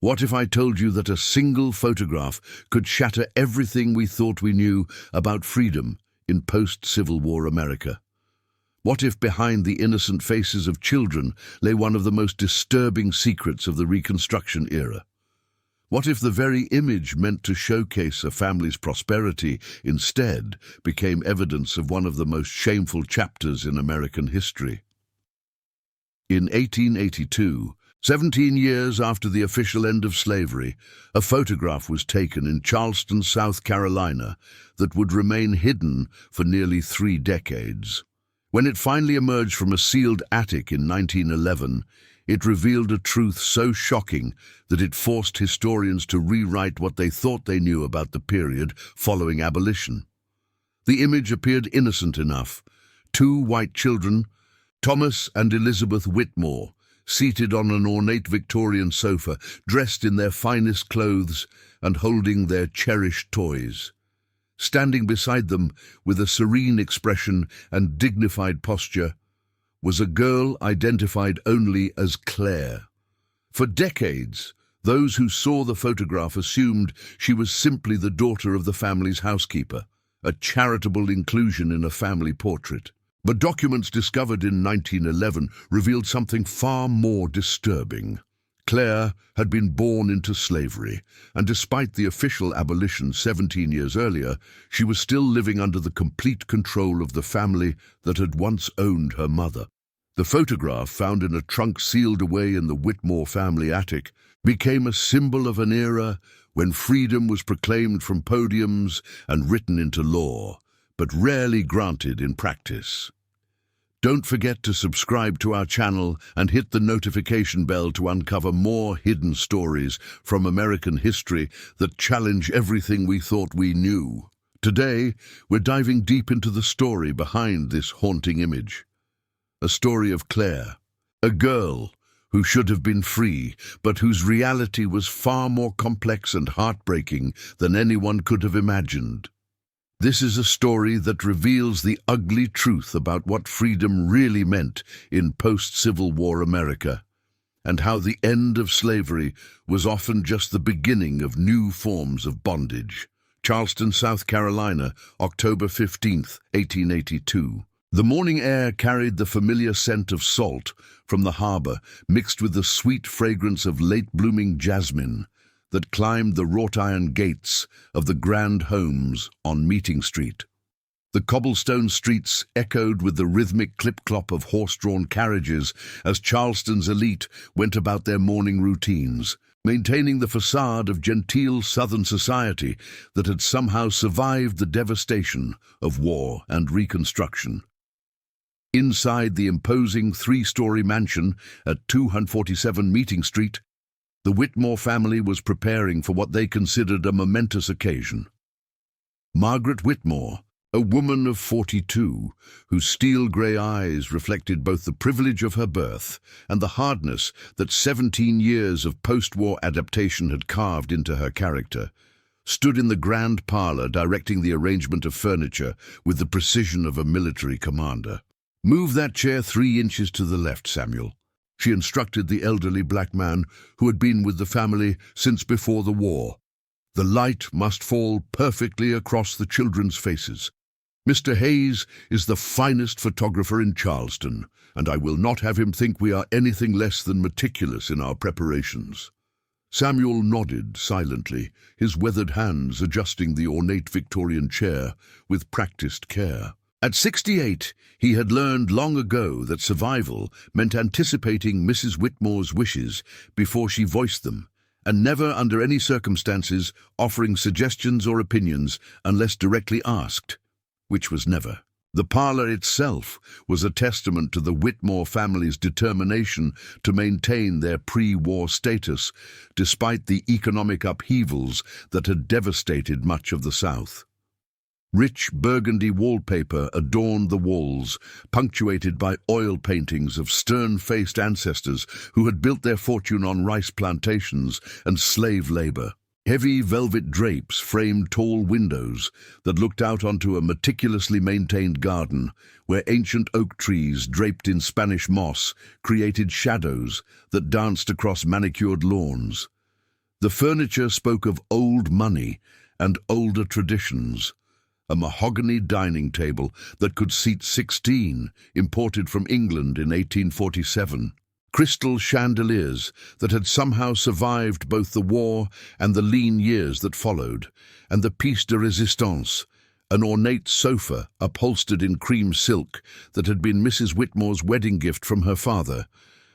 What if I told you that a single photograph could shatter everything we thought we knew about freedom in post-Civil War America? What if behind the innocent faces of children lay one of the most disturbing secrets of the Reconstruction era? What if the very image meant to showcase a family's prosperity instead became evidence of one of the most shameful chapters in American history? In 1882, 17 years after the official end of slavery, a photograph was taken in Charleston, South Carolina, that would remain hidden for nearly 3 decades. When it finally emerged from a sealed attic in 1911, it revealed a truth so shocking that it forced historians to rewrite what they thought they knew about the period following abolition. The image appeared innocent enough. 2 white children, Thomas and Elizabeth Whitmore, seated on an ornate Victorian sofa, dressed in their finest clothes and holding their cherished toys. Standing beside them with a serene expression and dignified posture was a girl identified only as Claire. For decades, those who saw the photograph assumed she was simply the daughter of the family's housekeeper, a charitable inclusion in a family portrait. But documents discovered in 1911 revealed something far more disturbing. Claire had been born into slavery, and despite the official abolition 17 years earlier, she was still living under the complete control of the family that had once owned her mother. The photograph, found in a trunk sealed away in the Whitmore family attic, became a symbol of an era when freedom was proclaimed from podiums and written into law, but rarely granted in practice. Don't forget to subscribe to our channel and hit the notification bell to uncover more hidden stories from American history that challenge everything we thought we knew. Today, we're diving deep into the story behind this haunting image. A story of Claire, a girl who should have been free, but whose reality was far more complex and heartbreaking than anyone could have imagined. This is a story that reveals the ugly truth about what freedom really meant in post-Civil War America, and how the end of slavery was often just the beginning of new forms of bondage. Charleston, South Carolina, October 15, 1882. The morning air carried the familiar scent of salt from the harbor, mixed with the sweet fragrance of late-blooming jasmine that climbed the wrought-iron gates of the grand homes on Meeting Street. The cobblestone streets echoed with the rhythmic clip-clop of horse-drawn carriages as Charleston's elite went about their morning routines, maintaining the facade of genteel Southern society that had somehow survived the devastation of war and Reconstruction. Inside the imposing 3-story mansion at 247 Meeting Street, the Whitmore family was preparing for what they considered a momentous occasion. Margaret Whitmore, a woman of 42, whose steel-grey eyes reflected both the privilege of her birth and the hardness that 17 years of post-war adaptation had carved into her character, stood in the grand parlor directing the arrangement of furniture with the precision of a military commander. "Move that chair 3 inches to the left, Samuel," she instructed the elderly black man who had been with the family since before the war. "The light must fall perfectly across the children's faces. Mr. Hayes is the finest photographer in Charleston, and I will not have him think we are anything less than meticulous in our preparations." Samuel nodded silently, his weathered hands adjusting the ornate Victorian chair with practiced care. At 68, he had learned long ago that survival meant anticipating Mrs. Whitmore's wishes before she voiced them, and never under any circumstances offering suggestions or opinions unless directly asked, which was never. The parlor itself was a testament to the Whitmore family's determination to maintain their pre-war status despite the economic upheavals that had devastated much of the South. Rich burgundy wallpaper adorned the walls, punctuated by oil paintings of stern-faced ancestors who had built their fortune on rice plantations and slave labor. Heavy velvet drapes framed tall windows that looked out onto a meticulously maintained garden where ancient oak trees draped in Spanish moss created shadows that danced across manicured lawns. The furniture spoke of old money and older traditions. A mahogany dining table that could seat 16, imported from England in 1847. Crystal chandeliers that had somehow survived both the war and the lean years that followed, and the piece de résistance, an ornate sofa upholstered in cream silk that had been Mrs. Whitmore's wedding gift from her father,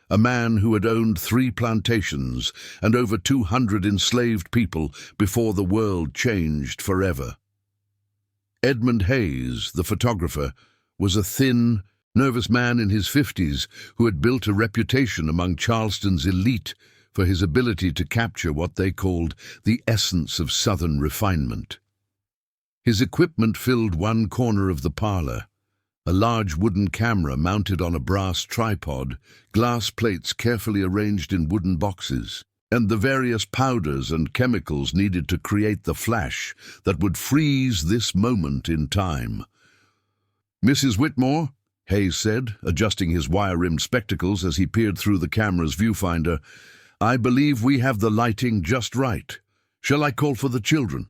a man who had owned 3 plantations and over 200 enslaved people before the world changed forever. Edmund Hayes, the photographer, was a thin, nervous man in his 50s who had built a reputation among Charleston's elite for his ability to capture what they called the essence of Southern refinement. His equipment filled one corner of the parlor: a large wooden camera mounted on a brass tripod, glass plates carefully arranged in wooden boxes, and the various powders and chemicals needed to create the flash that would freeze this moment in time. "Mrs. Whitmore," Hayes said, adjusting his wire-rimmed spectacles as he peered through the camera's viewfinder, "I believe we have the lighting just right. Shall I call for the children?"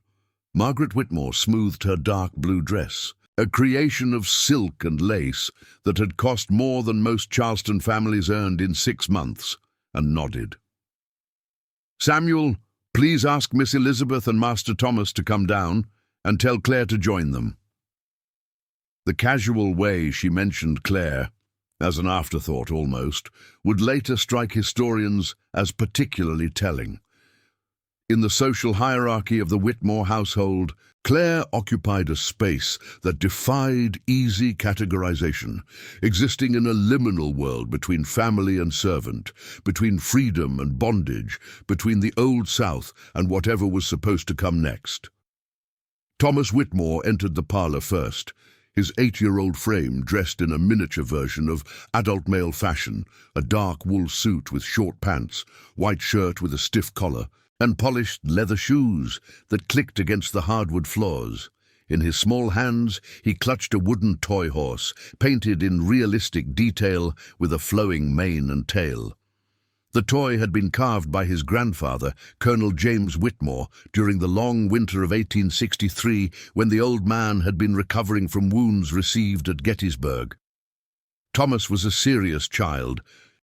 Margaret Whitmore smoothed her dark blue dress, a creation of silk and lace that had cost more than most Charleston families earned in 6 months, and nodded. "Samuel, please ask Miss Elizabeth and Master Thomas to come down, and tell Claire to join them." The casual way she mentioned Claire, as an afterthought almost, would later strike historians as particularly telling. In the social hierarchy of the Whitmore household, Claire occupied a space that defied easy categorization, existing in a liminal world between family and servant, between freedom and bondage, between the Old South and whatever was supposed to come next. Thomas Whitmore entered the parlor first, his 8-year-old frame dressed in a miniature version of adult male fashion, a dark wool suit with short pants, white shirt with a stiff collar, and polished leather shoes that clicked against the hardwood floors. In his small hands he clutched a wooden toy horse, painted in realistic detail with a flowing mane and tail. The toy had been carved by his grandfather, Colonel James Whitmore, during the long winter of 1863, when the old man had been recovering from wounds received at Gettysburg. Thomas was a serious child,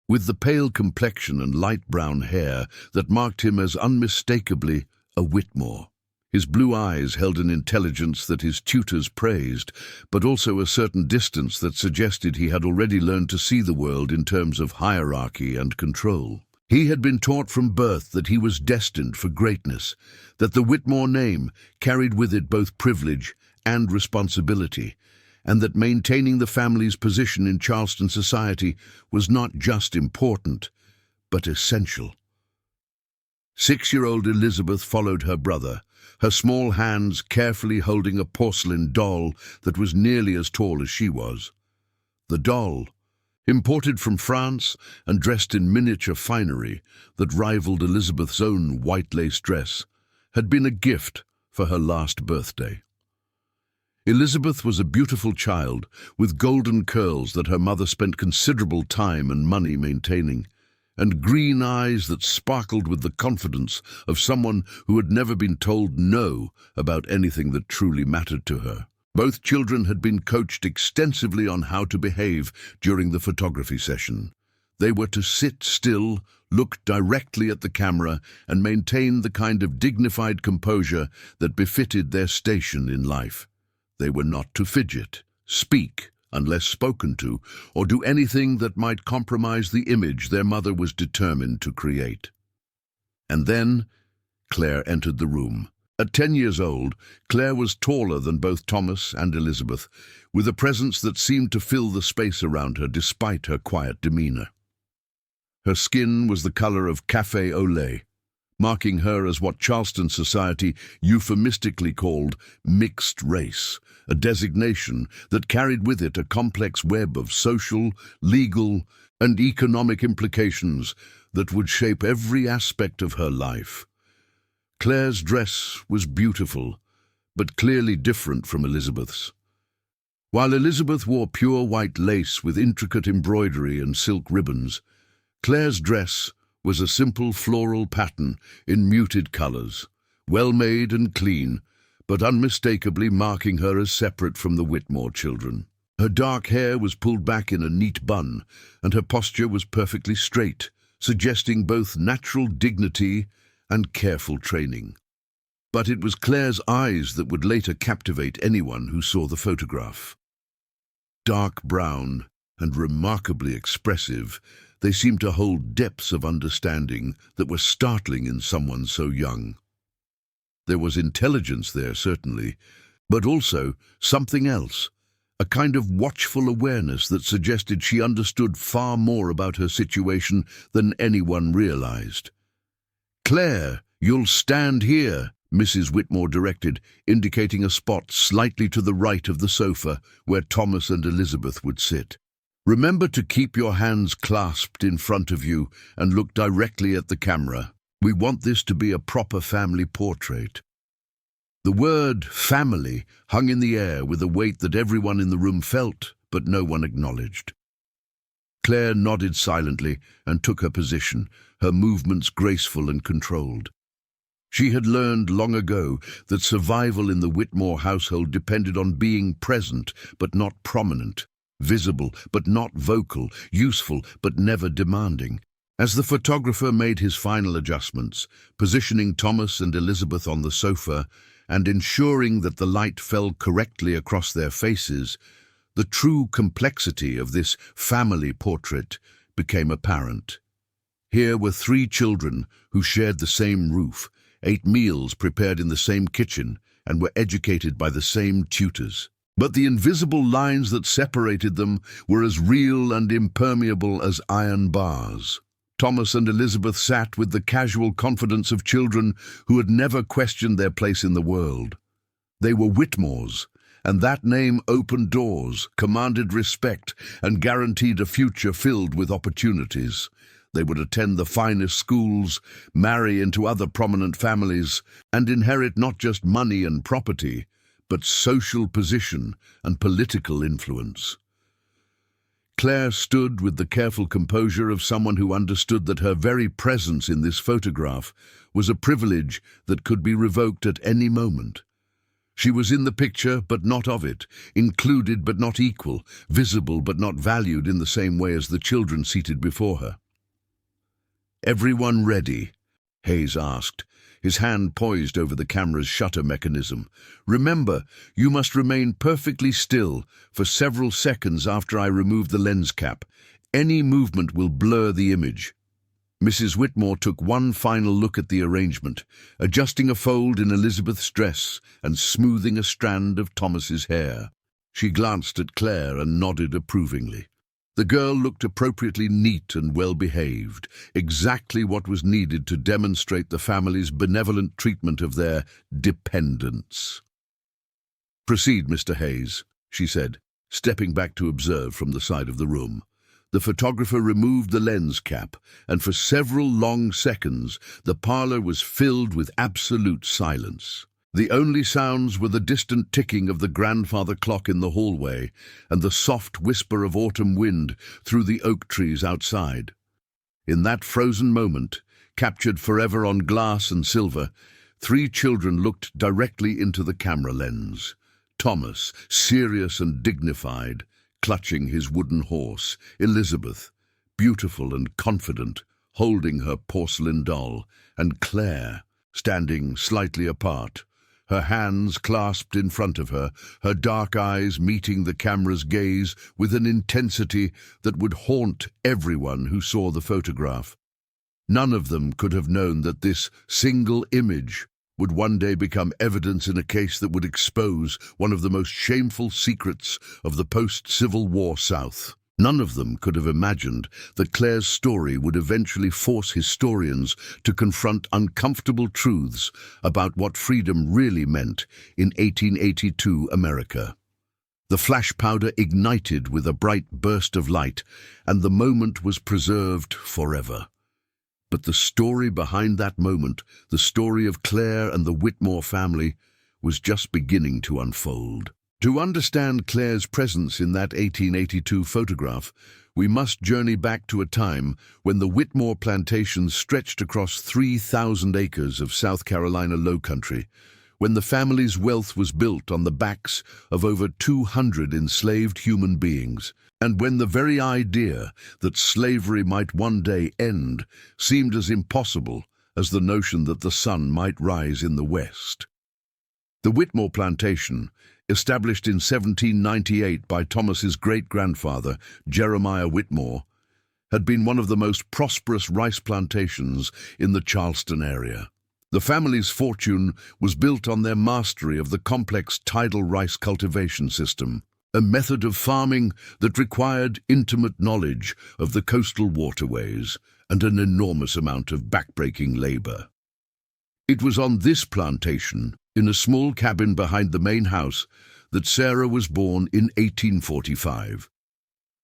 with the pale complexion and light brown hair that marked him as unmistakably a Whitmore. His blue eyes held an intelligence that his tutors praised, but also a certain distance that suggested he had already learned to see the world in terms of hierarchy and control. He had been taught from birth that he was destined for greatness, that the Whitmore name carried with it both privilege and responsibility, and that maintaining the family's position in Charleston society was not just important, but essential. 6-year-old Elizabeth followed her brother, her small hands carefully holding a porcelain doll that was nearly as tall as she was. The doll, imported from France and dressed in miniature finery that rivaled Elizabeth's own white lace dress, had been a gift for her last birthday. Elizabeth was a beautiful child with golden curls that her mother spent considerable time and money maintaining, and green eyes that sparkled with the confidence of someone who had never been told no about anything that truly mattered to her. Both children had been coached extensively on how to behave during the photography session. They were to sit still, look directly at the camera, and maintain the kind of dignified composure that befitted their station in life. They were not to fidget, speak unless spoken to, or do anything that might compromise the image their mother was determined to create. And then Claire entered the room. At 10 years old, Claire was taller than both Thomas and Elizabeth, with a presence that seemed to fill the space around her despite her quiet demeanor. Her skin was the color of café au lait, marking her as what Charleston society euphemistically called mixed race, a designation that carried with it a complex web of social, legal, and economic implications that would shape every aspect of her life. Claire's dress was beautiful, but clearly different from Elizabeth's. While Elizabeth wore pure white lace with intricate embroidery and silk ribbons, Claire's dress was a simple floral pattern in muted colors, well made and clean, but unmistakably marking her as separate from the Whitmore children. Her dark hair was pulled back in a neat bun, and her posture was perfectly straight, suggesting both natural dignity and careful training. But it was Claire's eyes that would later captivate anyone who saw the photograph. Dark brown and remarkably expressive, they seemed to hold depths of understanding that were startling in someone so young. There was intelligence there, certainly, but also something else, a kind of watchful awareness that suggested she understood far more about her situation than anyone realized. "Claire, you'll stand here," Mrs. Whitmore directed, indicating a spot slightly to the right of the sofa where Thomas and Elizabeth would sit. "Remember to keep your hands clasped in front of you and look directly at the camera. We want this to be a proper family portrait." The word family hung in the air with a weight that everyone in the room felt, but no one acknowledged. Claire nodded silently and took her position, her movements graceful and controlled. She had learned long ago that survival in the Whitmore household depended on being present but not prominent, visible but not vocal, useful but never demanding. As the photographer made his final adjustments, positioning Thomas and Elizabeth on the sofa and ensuring that the light fell correctly across their faces, the true complexity of this family portrait became apparent. Here were 3 children who shared the same roof, ate meals prepared in the same kitchen, and were educated by the same tutors. But the invisible lines that separated them were as real and impermeable as iron bars. Thomas and Elizabeth sat with the casual confidence of children who had never questioned their place in the world. They were Whitmores, and that name opened doors, commanded respect, and guaranteed a future filled with opportunities. They would attend the finest schools, marry into other prominent families, and inherit not just money and property, but social position and political influence. Claire stood with the careful composure of someone who understood that her very presence in this photograph was a privilege that could be revoked at any moment. She was in the picture but not of it, included but not equal, visible but not valued in the same way as the children seated before her. "Everyone ready?" Hayes asked, his hand poised over the camera's shutter mechanism. "Remember, you must remain perfectly still for several seconds after I remove the lens cap. Any movement will blur the image." Mrs. Whitmore took one final look at the arrangement, adjusting a fold in Elizabeth's dress and smoothing a strand of Thomas's hair. She glanced at Claire and nodded approvingly. The girl looked appropriately neat and well-behaved, exactly what was needed to demonstrate the family's benevolent treatment of their dependents. "Proceed, Mr. Hayes," she said, stepping back to observe from the side of the room. The photographer removed the lens cap, and for several long seconds the parlor was filled with absolute silence. The only sounds were the distant ticking of the grandfather clock in the hallway and the soft whisper of autumn wind through the oak trees outside. In that frozen moment, captured forever on glass and silver, 3 children looked directly into the camera lens. Thomas, serious and dignified, clutching his wooden horse. Elizabeth, beautiful and confident, holding her porcelain doll. And Claire, standing slightly apart, her hands clasped in front of her, her dark eyes meeting the camera's gaze with an intensity that would haunt everyone who saw the photograph. None of them could have known that this single image would one day become evidence in a case that would expose one of the most shameful secrets of the post-Civil War South. None of them could have imagined that Claire's story would eventually force historians to confront uncomfortable truths about what freedom really meant in 1882 America. The flash powder ignited with a bright burst of light, and the moment was preserved forever. But the story behind that moment, the story of Claire and the Whitmore family, was just beginning to unfold. To understand Claire's presence in that 1882 photograph, we must journey back to a time when the Whitmore plantations stretched across 3,000 acres of South Carolina lowcountry, when the family's wealth was built on the backs of over 200 enslaved human beings, and when the very idea that slavery might one day end seemed as impossible as the notion that the sun might rise in the west. The Whitmore plantation, established in 1798 by Thomas's great-grandfather, Jeremiah Whitmore, had been one of the most prosperous rice plantations in the Charleston area. The family's fortune was built on their mastery of the complex tidal rice cultivation system, a method of farming that required intimate knowledge of the coastal waterways and an enormous amount of backbreaking labor. It was on this plantation, in a small cabin behind the main house, that Sarah was born in 1845.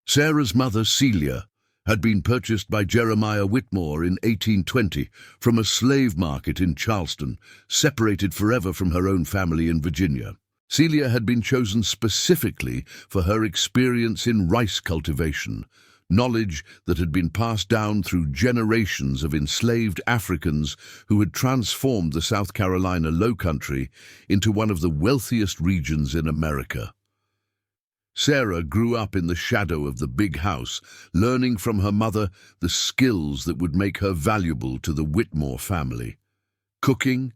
Sarah's mother, Celia, had been purchased by Jeremiah Whitmore in 1820 from a slave market in Charleston, separated forever from her own family in Virginia. Celia had been chosen specifically for her experience in rice cultivation, knowledge that had been passed down through generations of enslaved Africans who had transformed the South Carolina lowcountry into one of the wealthiest regions in America. Sarah grew up in the shadow of the big house, learning from her mother the skills that would make her valuable to the Whitmore family. Cooking,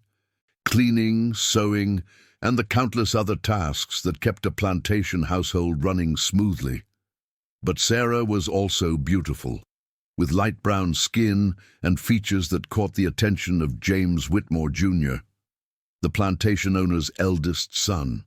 cleaning, sewing, and the countless other tasks that kept a plantation household running smoothly. But Sarah was also beautiful, with light brown skin and features that caught the attention of James Whitmore, Jr., the plantation owner's eldest son.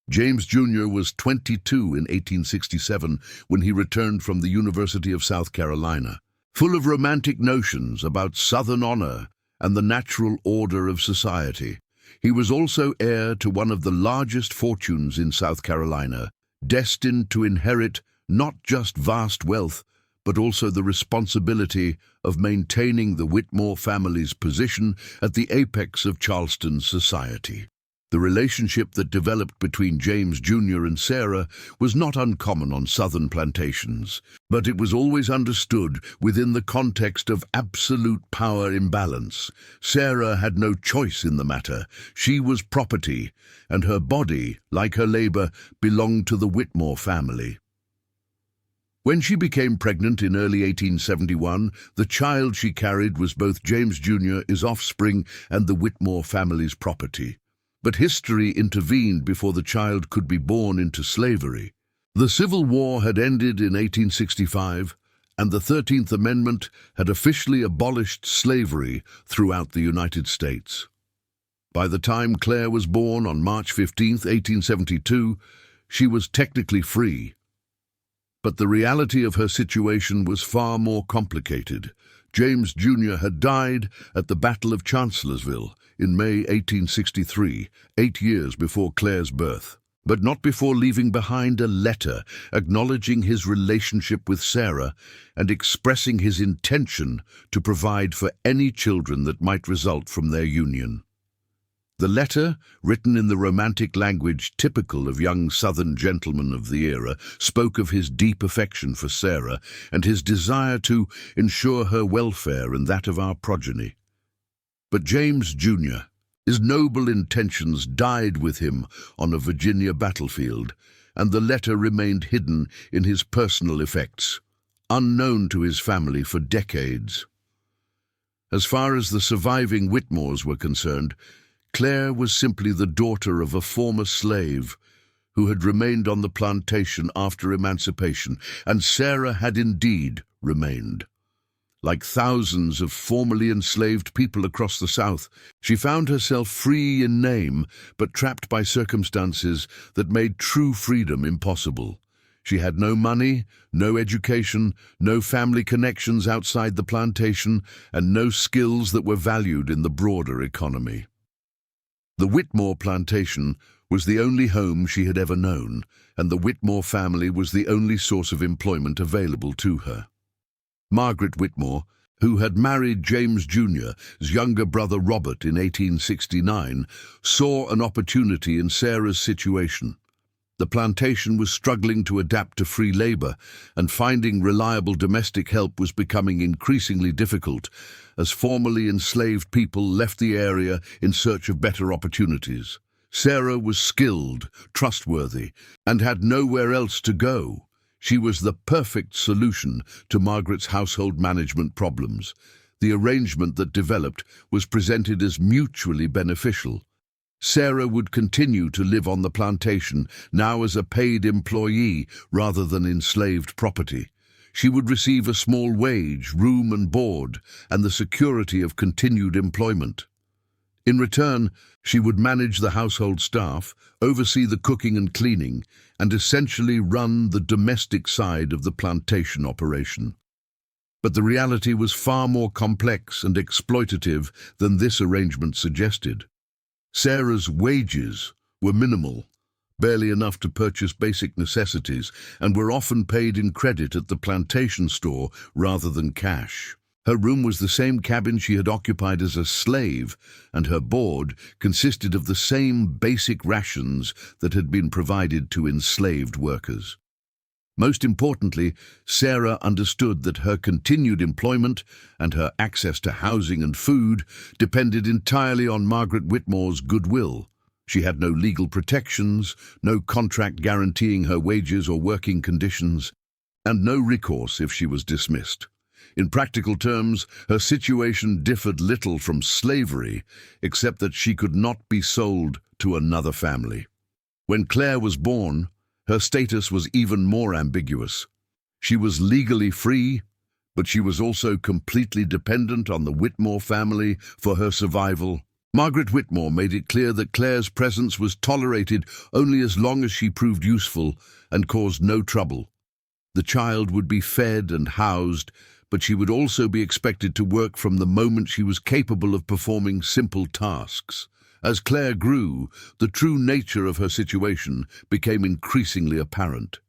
James Jr. was 22 in 1867 when he returned from the University of South Carolina, full of romantic notions about Southern honor and the natural order of society. He was also heir to one of the largest fortunes in South Carolina, destined to inherit not just vast wealth, but also the responsibility of maintaining the Whitmore family's position at the apex of Charleston society. The relationship that developed between James Jr. and Sarah was not uncommon on southern plantations, but it was always understood within the context of absolute power imbalance. Sarah had no choice in the matter. She was property, and her body, like her labor, belonged to the Whitmore family. When she became pregnant in early 1871, the child she carried was both James Jr.'s offspring and the Whitmore family's property. But history intervened before the child could be born into slavery. The Civil War had ended in 1865, and the 13th Amendment had officially abolished slavery throughout the United States. By the time Claire was born on March 15, 1872, she was technically free. But the reality of her situation was far more complicated. James Jr. had died at the Battle of Chancellorsville in May 1863, 8 years before Claire's birth, but not before leaving behind a letter acknowledging his relationship with Sarah and expressing his intention to provide for any children that might result from their union. The letter, written in the romantic language typical of young Southern gentlemen of the era, spoke of his deep affection for Sarah and his desire to ensure her welfare and that of our progeny. But James Jr., his noble intentions died with him on a Virginia battlefield, and the letter remained hidden in his personal effects, unknown to his family for decades. As far as the surviving Whitmores were concerned, Claire was simply the daughter of a former slave who had remained on the plantation after emancipation, and Sarah had indeed remained. Like thousands of formerly enslaved people across the South, she found herself free in name, but trapped by circumstances that made true freedom impossible. She had no money, no education, no family connections outside the plantation, and no skills that were valued in the broader economy. The Whitmore plantation was the only home she had ever known, and the Whitmore family was the only source of employment available to her. Margaret Whitmore, who had married James Jr.'s younger brother Robert in 1869, saw an opportunity in Sarah's situation. The plantation was struggling to adapt to free labor, and finding reliable domestic help was becoming increasingly difficult as formerly enslaved people left the area in search of better opportunities. Sarah was skilled, trustworthy, and had nowhere else to go. She was the perfect solution to Margaret's household management problems. The arrangement that developed was presented as mutually beneficial. Sarah would continue to live on the plantation, now as a paid employee rather than enslaved property. She would receive a small wage, room and board, and the security of continued employment. In return, she would manage the household staff, oversee the cooking and cleaning, and essentially run the domestic side of the plantation operation. But the reality was far more complex and exploitative than this arrangement suggested. Sarah's wages were minimal, barely enough to purchase basic necessities, and were often paid in credit at the plantation store rather than cash. Her room was the same cabin she had occupied as a slave, and her board consisted of the same basic rations that had been provided to enslaved workers. Most importantly, Sarah understood that her continued employment and her access to housing and food depended entirely on Margaret Whitmore's goodwill. She had no legal protections, no contract guaranteeing her wages or working conditions, and no recourse if she was dismissed. In practical terms, her situation differed little from slavery, except that she could not be sold to another family. When Claire was born, her status was even more ambiguous. She was legally free, but she was also completely dependent on the Whitmore family for her survival. Margaret Whitmore made it clear that Claire's presence was tolerated only as long as she proved useful and caused no trouble. The child would be fed and housed, but she would also be expected to work from the moment she was capable of performing simple tasks. As Claire grew, the true nature of her situation became increasingly apparent.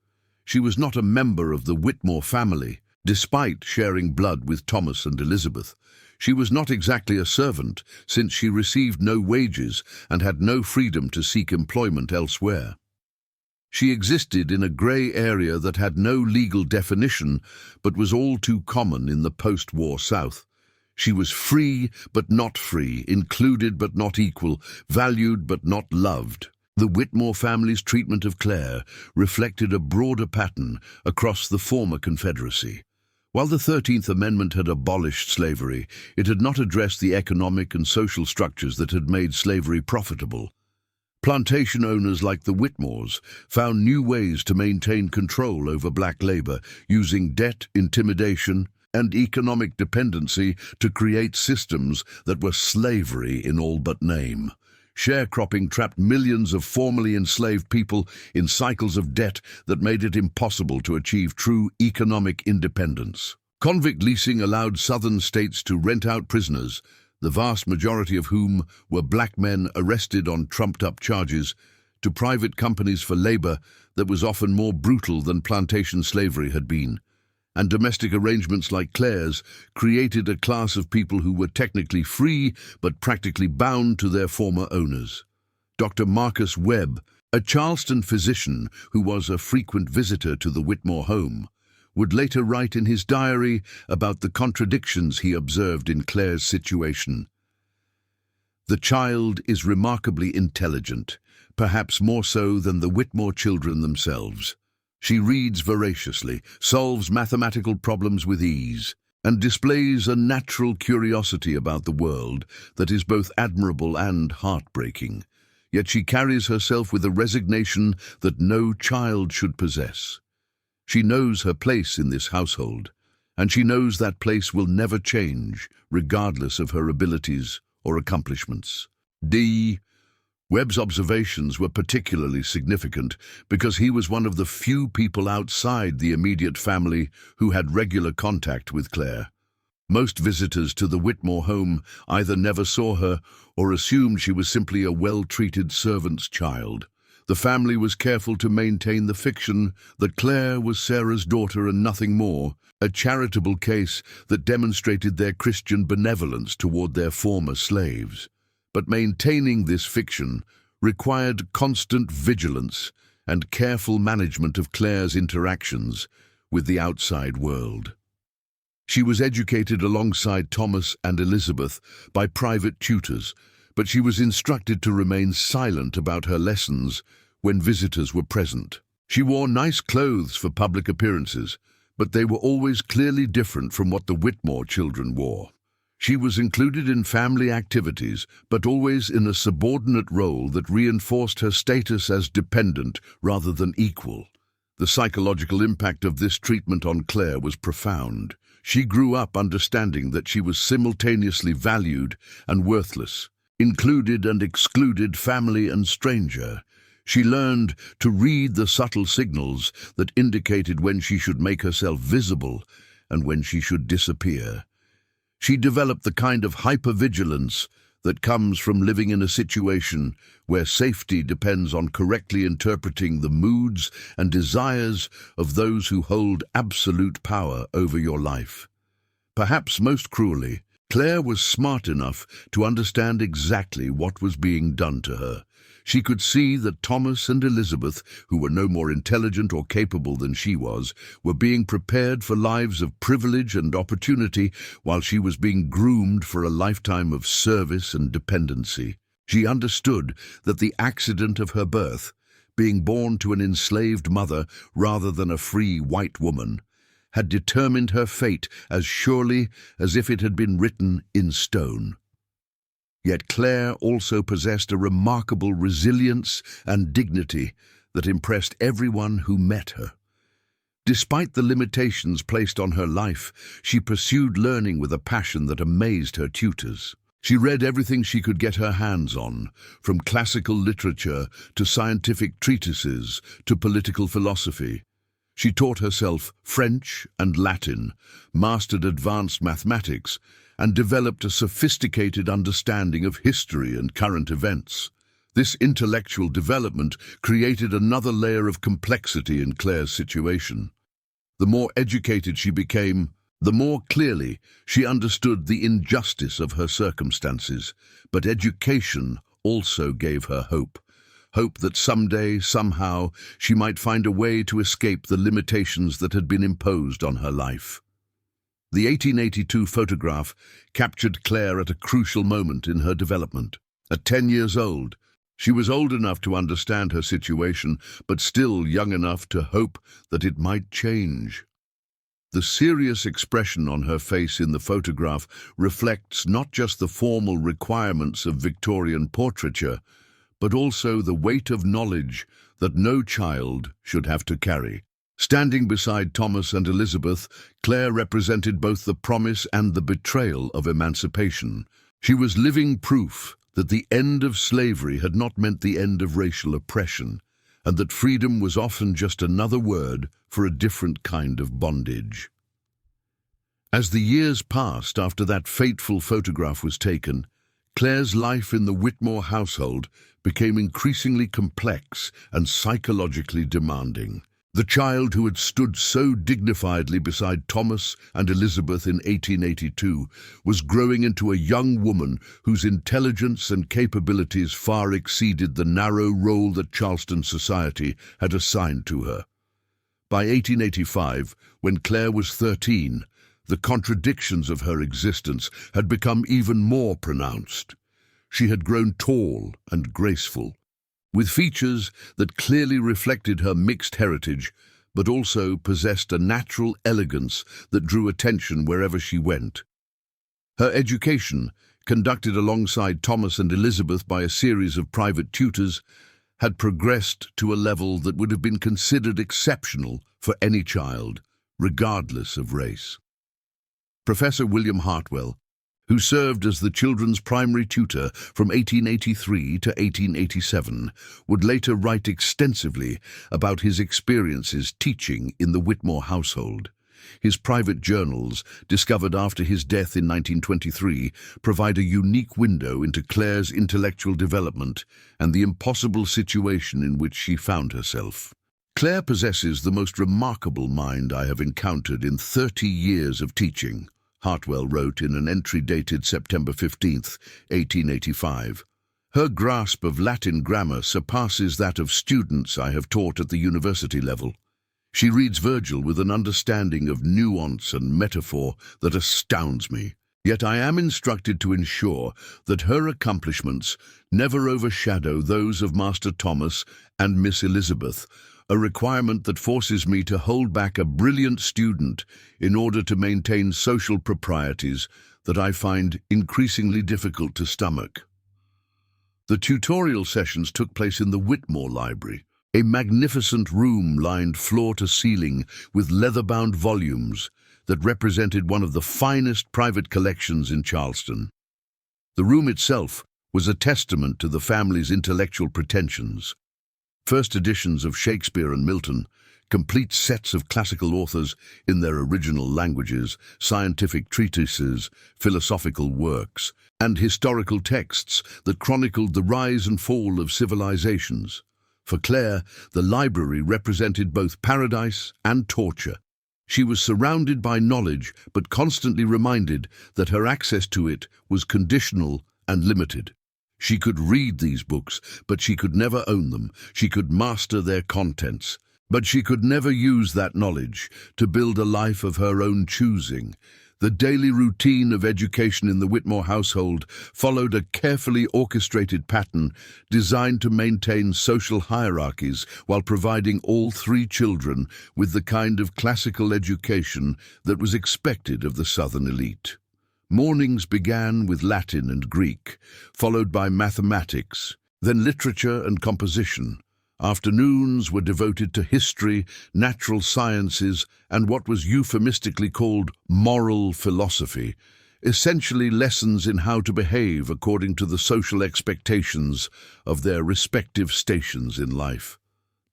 She was not a member of the Whitmore family, despite sharing blood with Thomas and Elizabeth. She was not exactly a servant, since she received no wages and had no freedom to seek employment elsewhere. She existed in a grey area that had no legal definition, but was all too common in the post-war South. She was free but not free, included but not equal, valued but not loved. The Whitmore family's treatment of Claire reflected a broader pattern across the former Confederacy. While the 13th Amendment had abolished slavery, it had not addressed the economic and social structures that had made slavery profitable. Plantation owners like the Whitmores found new ways to maintain control over black labor, using debt, intimidation, and economic dependency to create systems that were slavery in all but name. Sharecropping trapped millions of formerly enslaved people in cycles of debt that made it impossible to achieve true economic independence. Convict leasing allowed southern states to rent out prisoners, the vast majority of whom were black men arrested on trumped-up charges, to private companies for labor that was often more brutal than plantation slavery had been. And domestic arrangements like Claire's created a class of people who were technically free but practically bound to their former owners. Dr. Marcus Webb, a Charleston physician who was a frequent visitor to the Whitmore home, would later write in his diary about the contradictions he observed in Claire's situation. The child is remarkably intelligent, perhaps more so than the Whitmore children themselves. She reads voraciously, solves mathematical problems with ease, and displays a natural curiosity about the world that is both admirable and heartbreaking. Yet she carries herself with a resignation that no child should possess. She knows her place in this household, and she knows that place will never change, regardless of her abilities or accomplishments. Webb's observations were particularly significant because he was one of the few people outside the immediate family who had regular contact with Claire. Most visitors to the Whitmore home either never saw her or assumed she was simply a well-treated servant's child. The family was careful to maintain the fiction that Claire was Sarah's daughter and nothing more, a charitable case that demonstrated their Christian benevolence toward their former slaves. But maintaining this fiction required constant vigilance and careful management of Claire's interactions with the outside world. She was educated alongside Thomas and Elizabeth by private tutors, but she was instructed to remain silent about her lessons when visitors were present. She wore nice clothes for public appearances, but they were always clearly different from what the Whitmore children wore. She was included in family activities, but always in a subordinate role that reinforced her status as dependent rather than equal. The psychological impact of this treatment on Claire was profound. She grew up understanding that she was simultaneously valued and worthless, included and excluded, family and stranger. She learned to read the subtle signals that indicated when she should make herself visible and when she should disappear. She developed the kind of hypervigilance that comes from living in a situation where safety depends on correctly interpreting the moods and desires of those who hold absolute power over your life. Perhaps most cruelly, Claire was smart enough to understand exactly what was being done to her. She could see that Thomas and Elizabeth, who were no more intelligent or capable than she was, were being prepared for lives of privilege and opportunity while she was being groomed for a lifetime of service and dependency. She understood that the accident of her birth, being born to an enslaved mother rather than a free white woman, had determined her fate as surely as if it had been written in stone. Yet Claire also possessed a remarkable resilience and dignity that impressed everyone who met her. Despite the limitations placed on her life, she pursued learning with a passion that amazed her tutors. She read everything she could get her hands on, from classical literature to scientific treatises to political philosophy. She taught herself French and Latin, mastered advanced mathematics, and developed a sophisticated understanding of history and current events. This intellectual development created another layer of complexity in Claire's situation. The more educated she became, the more clearly she understood the injustice of her circumstances. But education also gave her hope. Hope that someday, somehow, she might find a way to escape the limitations that had been imposed on her life. The 1882 photograph captured Claire at a crucial moment in her development. At 10 years old, she was old enough to understand her situation, but still young enough to hope that it might change. The serious expression on her face in the photograph reflects not just the formal requirements of Victorian portraiture, but also the weight of knowledge that no child should have to carry. Standing beside Thomas and Elizabeth, Claire represented both the promise and the betrayal of emancipation. She was living proof that the end of slavery had not meant the end of racial oppression, and that freedom was often just another word for a different kind of bondage. As the years passed after that fateful photograph was taken, Claire's life in the Whitmore household became increasingly complex and psychologically demanding. The child who had stood so dignifiedly beside Thomas and Elizabeth in 1882 was growing into a young woman whose intelligence and capabilities far exceeded the narrow role that Charleston society had assigned to her. By 1885, when Claire was 13, the contradictions of her existence had become even more pronounced. She had grown tall and graceful, with features that clearly reflected her mixed heritage, but also possessed a natural elegance that drew attention wherever she went. Her education, conducted alongside Thomas and Elizabeth by a series of private tutors, had progressed to a level that would have been considered exceptional for any child, regardless of race. Professor William Hartwell, who served as the children's primary tutor from 1883 to 1887, would later write extensively about his experiences teaching in the Whitmore household. His private journals, discovered after his death in 1923, provide a unique window into Claire's intellectual development and the impossible situation in which she found herself. Claire possesses the most remarkable mind I have encountered in 30 years of teaching, Hartwell wrote in an entry dated September 15, 1885. Her grasp of Latin grammar surpasses that of students I have taught at the university level. She reads Virgil with an understanding of nuance and metaphor that astounds me. Yet I am instructed to ensure that her accomplishments never overshadow those of Master Thomas and Miss Elizabeth, a requirement that forces me to hold back a brilliant student in order to maintain social proprieties that I find increasingly difficult to stomach. The tutorial sessions took place in the Whitmore Library, a magnificent room lined floor to ceiling with leather-bound volumes that represented one of the finest private collections in Charleston. The room itself was a testament to the family's intellectual pretensions. First editions of Shakespeare and Milton, complete sets of classical authors in their original languages, scientific treatises, philosophical works, and historical texts that chronicled the rise and fall of civilizations. For Claire, the library represented both paradise and torture. She was surrounded by knowledge, but constantly reminded that her access to it was conditional and limited. She could read these books, but she could never own them. She could master their contents, but she could never use that knowledge to build a life of her own choosing. The daily routine of education in the Whitmore household followed a carefully orchestrated pattern designed to maintain social hierarchies while providing all three children with the kind of classical education that was expected of the Southern elite. Mornings began with Latin and Greek, followed by mathematics, then literature and composition. Afternoons were devoted to history, natural sciences, and what was euphemistically called moral philosophy, essentially lessons in how to behave according to the social expectations of their respective stations in life.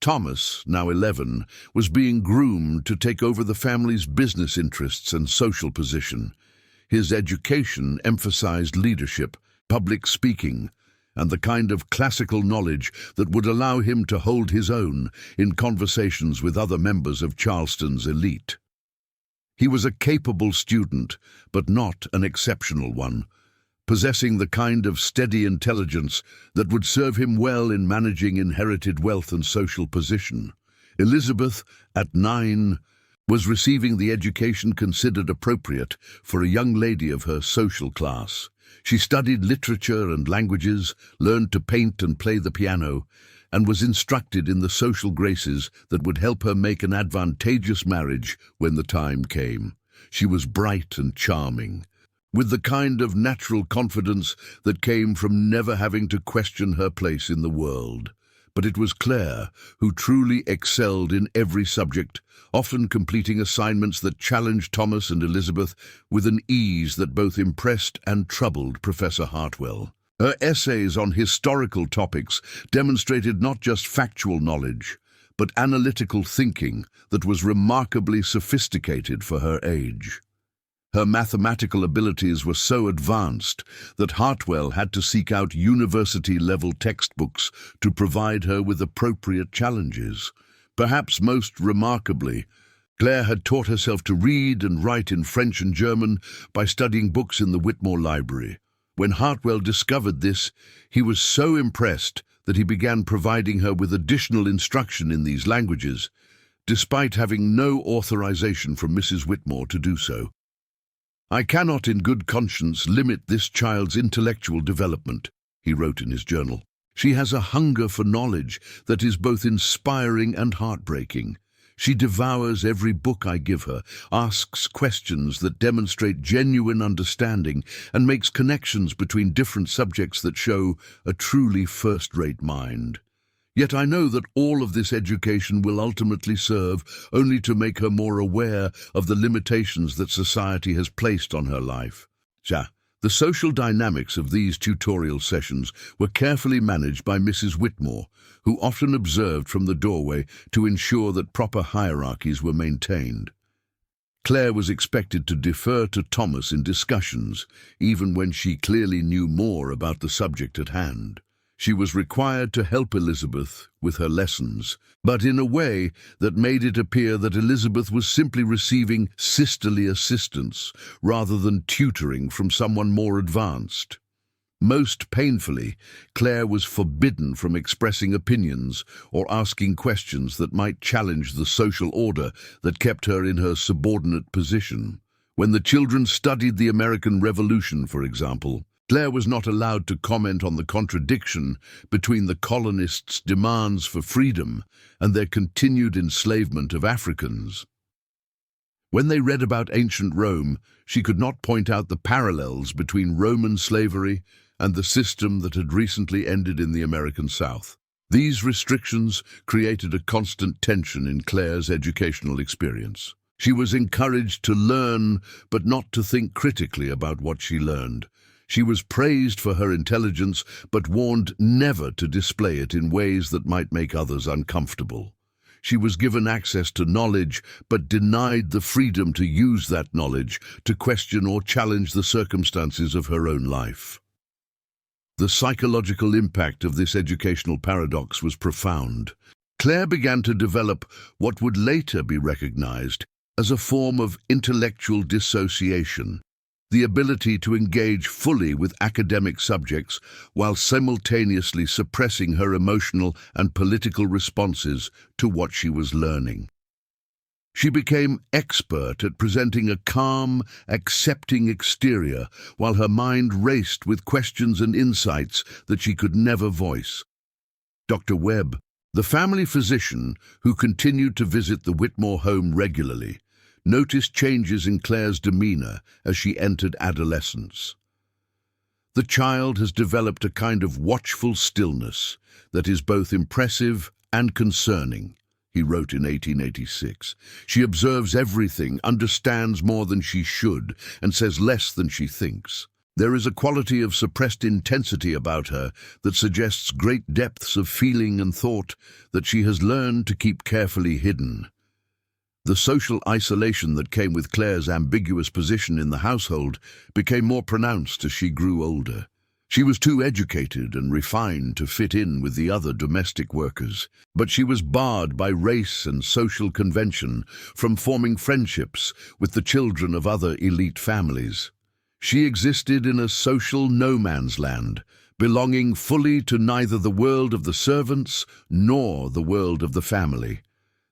Thomas, now 11, was being groomed to take over the family's business interests and social position. His education emphasized leadership, public speaking, and the kind of classical knowledge that would allow him to hold his own in conversations with other members of Charleston's elite. He was a capable student, but not an exceptional one, possessing the kind of steady intelligence that would serve him well in managing inherited wealth and social position. Elizabeth, at 9, was receiving the education considered appropriate for a young lady of her social class. She studied literature and languages, learned to paint and play the piano, and was instructed in the social graces that would help her make an advantageous marriage when the time came. She was bright and charming, with the kind of natural confidence that came from never having to question her place in the world. But it was Claire who truly excelled in every subject, often completing assignments that challenged Thomas and Elizabeth with an ease that both impressed and troubled Professor Hartwell. Her essays on historical topics demonstrated not just factual knowledge, but analytical thinking that was remarkably sophisticated for her age. Her mathematical abilities were so advanced that Hartwell had to seek out university-level textbooks to provide her with appropriate challenges. Perhaps most remarkably, Claire had taught herself to read and write in French and German by studying books in the Whitmore Library. When Hartwell discovered this, he was so impressed that he began providing her with additional instruction in these languages, despite having no authorization from Mrs. Whitmore to do so. "I cannot in good conscience limit this child's intellectual development," he wrote in his journal. "She has a hunger for knowledge that is both inspiring and heartbreaking. She devours every book I give her, asks questions that demonstrate genuine understanding, and makes connections between different subjects that show a truly first-rate mind. Yet I know that all of this education will ultimately serve only to make her more aware of the limitations that society has placed on her life." The social dynamics of these tutorial sessions were carefully managed by Mrs. Whitmore, who often observed from the doorway to ensure that proper hierarchies were maintained. Claire was expected to defer to Thomas in discussions, even when she clearly knew more about the subject at hand. She was required to help Elizabeth with her lessons, but in a way that made it appear that Elizabeth was simply receiving sisterly assistance rather than tutoring from someone more advanced. Most painfully, Claire was forbidden from expressing opinions or asking questions that might challenge the social order that kept her in her subordinate position. When the children studied the American Revolution, for example, Claire was not allowed to comment on the contradiction between the colonists' demands for freedom and their continued enslavement of Africans. When they read about ancient Rome, she could not point out the parallels between Roman slavery and the system that had recently ended in the American South. These restrictions created a constant tension in Claire's educational experience. She was encouraged to learn, but not to think critically about what she learned. She was praised for her intelligence, but warned never to display it in ways that might make others uncomfortable. She was given access to knowledge, but denied the freedom to use that knowledge to question or challenge the circumstances of her own life. The psychological impact of this educational paradox was profound. Claire began to develop what would later be recognized as a form of intellectual dissociation, the ability to engage fully with academic subjects while simultaneously suppressing her emotional and political responses to what she was learning. She became expert at presenting a calm, accepting exterior while her mind raced with questions and insights that she could never voice. Dr. Webb, the family physician who continued to visit the Whitmore home regularly, noticed changes in Claire's demeanor as she entered adolescence. The child has developed a kind of watchful stillness that is both impressive and concerning, he wrote in 1886. She observes everything, understands more than she should, and says less than she thinks. There is a quality of suppressed intensity about her that suggests great depths of feeling and thought that she has learned to keep carefully hidden. The social isolation that came with Claire's ambiguous position in the household became more pronounced as she grew older. She was too educated and refined to fit in with the other domestic workers, but she was barred by race and social convention from forming friendships with the children of other elite families. She existed in a social no-man's land, belonging fully to neither the world of the servants nor the world of the family.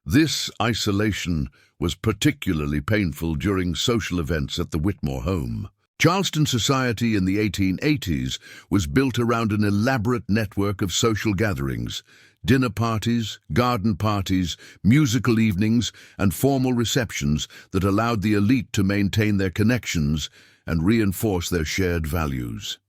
This isolation was particularly painful during social events at the Whitmore home. Charleston society in the 1880s was built around an elaborate network of social gatherings, dinner parties, garden parties, musical evenings, and formal receptions that allowed the elite to maintain their connections and reinforce their shared values.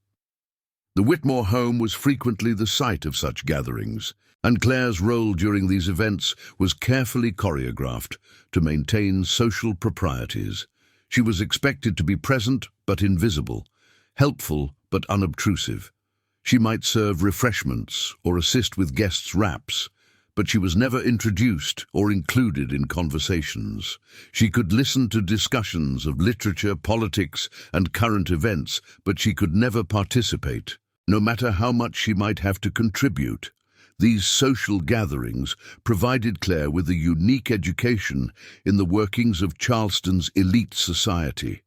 The Whitmore home was frequently the site of such gatherings, and Claire's role during these events was carefully choreographed to maintain social proprieties. She was expected to be present but invisible, helpful but unobtrusive. She might serve refreshments or assist with guests' wraps, but she was never introduced or included in conversations. She could listen to discussions of literature, politics, and current events, but she could never participate, no matter how much she might have to contribute. These social gatherings provided Claire with a unique education in the workings of Charleston's elite society.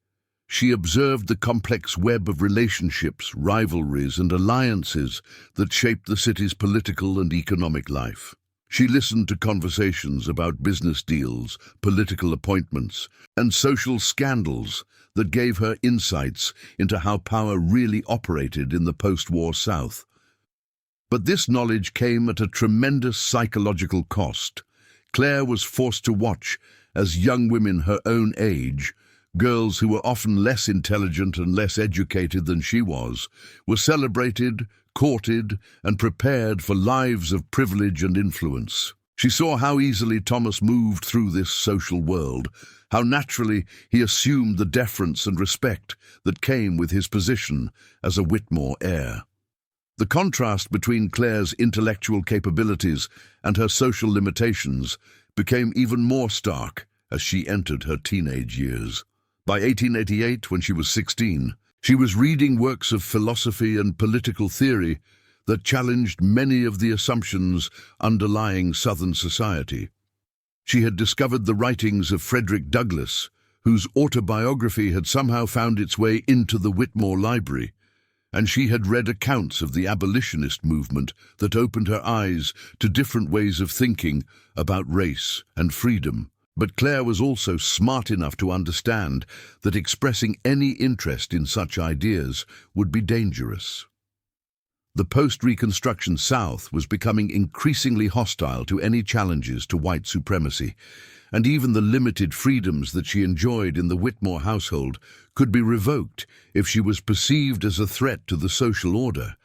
She observed the complex web of relationships, rivalries, and alliances that shaped the city's political and economic life. She listened to conversations about business deals, political appointments, and social scandals that gave her insights into how power really operated in the post-war South. But this knowledge came at a tremendous psychological cost. Claire was forced to watch as young women her own age, girls who were often less intelligent and less educated than she was, were celebrated, courted, and prepared for lives of privilege and influence. She saw how easily Thomas moved through this social world, how naturally he assumed the deference and respect that came with his position as a Whitmore heir. The contrast between Claire's intellectual capabilities and her social limitations became even more stark as she entered her teenage years. By 1888, when she was 16, she was reading works of philosophy and political theory that challenged many of the assumptions underlying Southern society. She had discovered the writings of Frederick Douglass, whose autobiography had somehow found its way into the Whitmore Library, and she had read accounts of the abolitionist movement that opened her eyes to different ways of thinking about race and freedom. But Claire was also smart enough to understand that expressing any interest in such ideas would be dangerous. The post-Reconstruction South was becoming increasingly hostile to any challenges to white supremacy, and even the limited freedoms that she enjoyed in the Whitmore household could be revoked if she was perceived as a threat to the social order.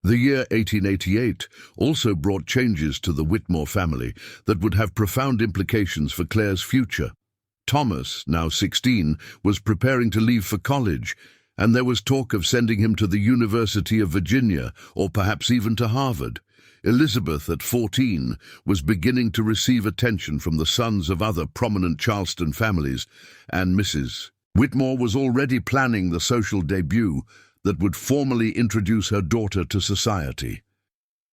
The year 1888 also brought changes to the Whitmore family that would have profound implications for Claire's future. Thomas, now 16, was preparing to leave for college, and there was talk of sending him to the University of Virginia, or perhaps even to Harvard. Elizabeth, at 14, was beginning to receive attention from the sons of other prominent Charleston families, and Mrs. Whitmore was already planning the social debut that would formally introduce her daughter to society.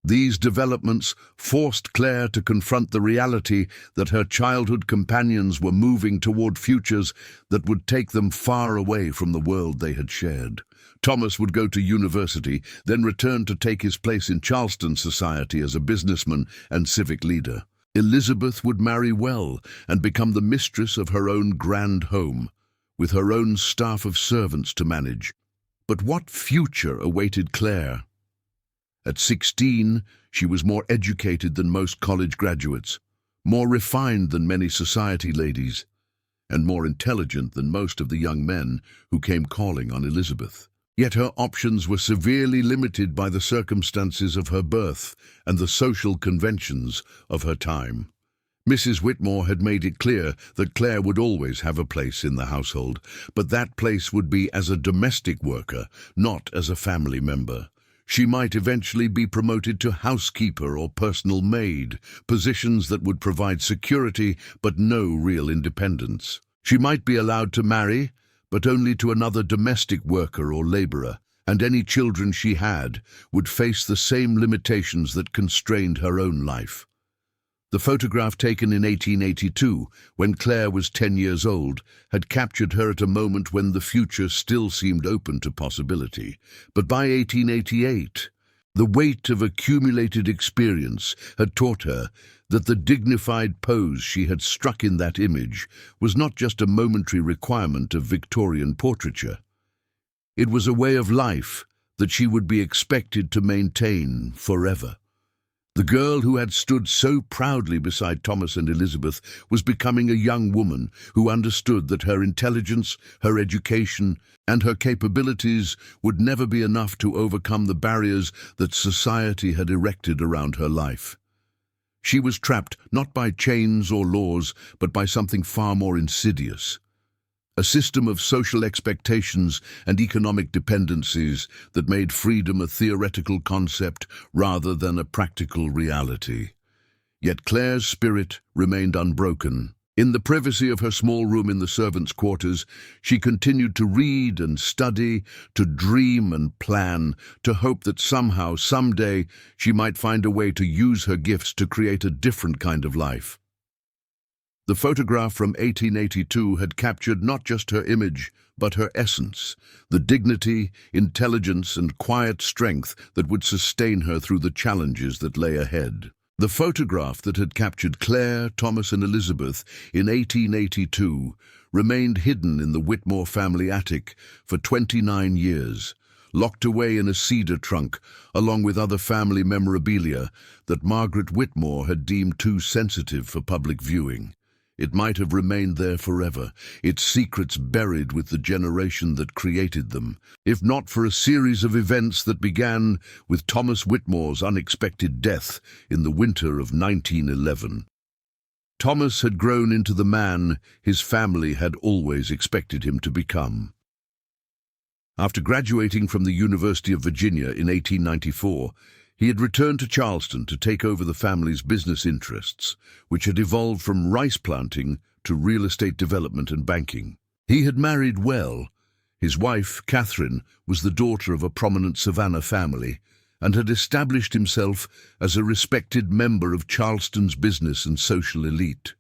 These developments forced Claire to confront the reality that her childhood companions were moving toward futures that would take them far away from the world they had shared. Thomas would go to university, then return to take his place in Charleston society as a businessman and civic leader. Elizabeth would marry well and become the mistress of her own grand home, with her own staff of servants to manage. But what future awaited Claire? At 16, she was more educated than most college graduates, more refined than many society ladies, and more intelligent than most of the young men who came calling on Elizabeth. Yet her options were severely limited by the circumstances of her birth and the social conventions of her time. Mrs. Whitmore had made it clear that Claire would always have a place in the household, but that place would be as a domestic worker, not as a family member. She might eventually be promoted to housekeeper or personal maid, positions that would provide security but no real independence. She might be allowed to marry, but only to another domestic worker or laborer, and any children she had would face the same limitations that constrained her own life. The photograph taken in 1882, when Claire was 10 years old, had captured her at a moment when the future still seemed open to possibility. But by 1888, the weight of accumulated experience had taught her that the dignified pose she had struck in that image was not just a momentary requirement of Victorian portraiture. It was a way of life that she would be expected to maintain forever. The girl who had stood so proudly beside Thomas and Elizabeth was becoming a young woman who understood that her intelligence, her education, and her capabilities would never be enough to overcome the barriers that society had erected around her life. She was trapped not by chains or laws, but by something far more insidious. A system of social expectations and economic dependencies that made freedom a theoretical concept rather than a practical reality. Yet Claire's spirit remained unbroken. In the privacy of her small room in the servants' quarters, she continued to read and study, to dream and plan, to hope that somehow, someday, she might find a way to use her gifts to create a different kind of life. The photograph from 1882 had captured not just her image, but her essence, the dignity, intelligence, and quiet strength that would sustain her through the challenges that lay ahead. The photograph that had captured Claire, Thomas, and Elizabeth in 1882 remained hidden in the Whitmore family attic for 29 years, locked away in a cedar trunk, along with other family memorabilia that Margaret Whitmore had deemed too sensitive for public viewing. It might have remained there forever, its secrets buried with the generation that created them, if not for a series of events that began with Thomas Whitmore's unexpected death in the winter of 1911. Thomas had grown into the man his family had always expected him to become. After graduating from the University of Virginia in 1894, he had returned to Charleston to take over the family's business interests, which had evolved from rice planting to real estate development and banking. He had married well. His wife, Catherine, was the daughter of a prominent Savannah family and had established himself as a respected member of Charleston's business and social elite.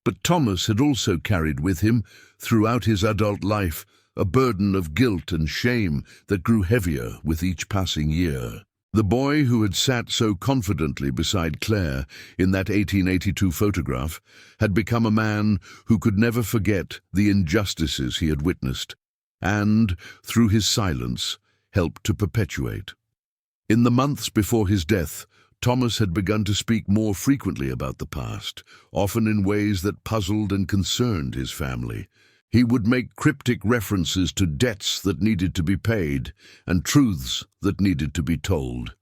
But Thomas had also carried with him, throughout his adult life, a burden of guilt and shame that grew heavier with each passing year. The boy who had sat so confidently beside Claire in that 1882 photograph had become a man who could never forget the injustices he had witnessed and, through his silence, helped to perpetuate. In the months before his death, Thomas had begun to speak more frequently about the past, often in ways that puzzled and concerned his family. He would make cryptic references to debts that needed to be paid and truths that needed to be told.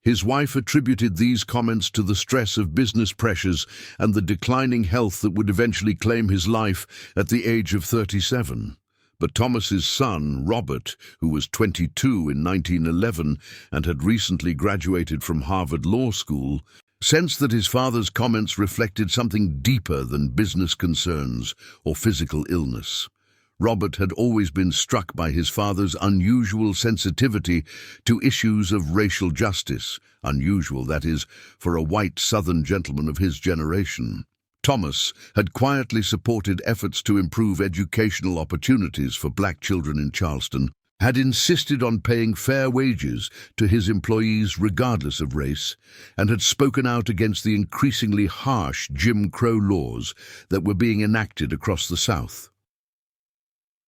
His wife attributed these comments to the stress of business pressures and the declining health that would eventually claim his life at the age of 37. But Thomas's son, Robert, who was 22 in 1911 and had recently graduated from Harvard Law School, sensed that his father's comments reflected something deeper than business concerns or physical illness. Robert had always been struck by his father's unusual sensitivity to issues of racial justice, unusual, that is, for a white Southern gentleman of his generation. Thomas had quietly supported efforts to improve educational opportunities for black children in Charleston, had insisted on paying fair wages to his employees regardless of race, and had spoken out against the increasingly harsh Jim Crow laws that were being enacted across the South.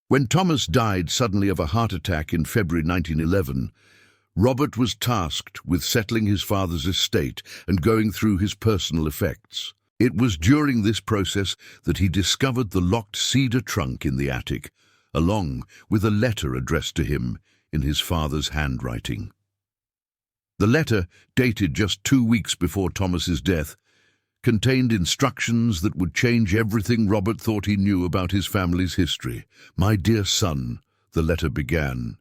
When Thomas died suddenly of a heart attack in February 1911, Robert was tasked with settling his father's estate and going through his personal effects. It was during this process that he discovered the locked cedar trunk in the attic, along with a letter addressed to him in his father's handwriting. The letter, dated just 2 weeks before Thomas's death, contained instructions that would change everything Robert thought he knew about his family's history. "My dear son," the letter began,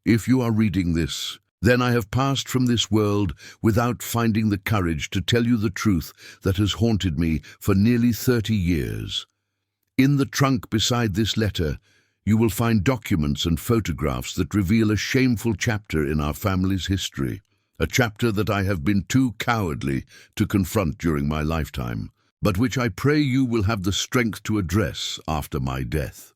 "if you are reading this, then I have passed from this world without finding the courage to tell you the truth that has haunted me for nearly 30 years. In the trunk beside this letter, you will find documents and photographs that reveal a shameful chapter in our family's history, a chapter that I have been too cowardly to confront during my lifetime, but which I pray you will have the strength to address after my death."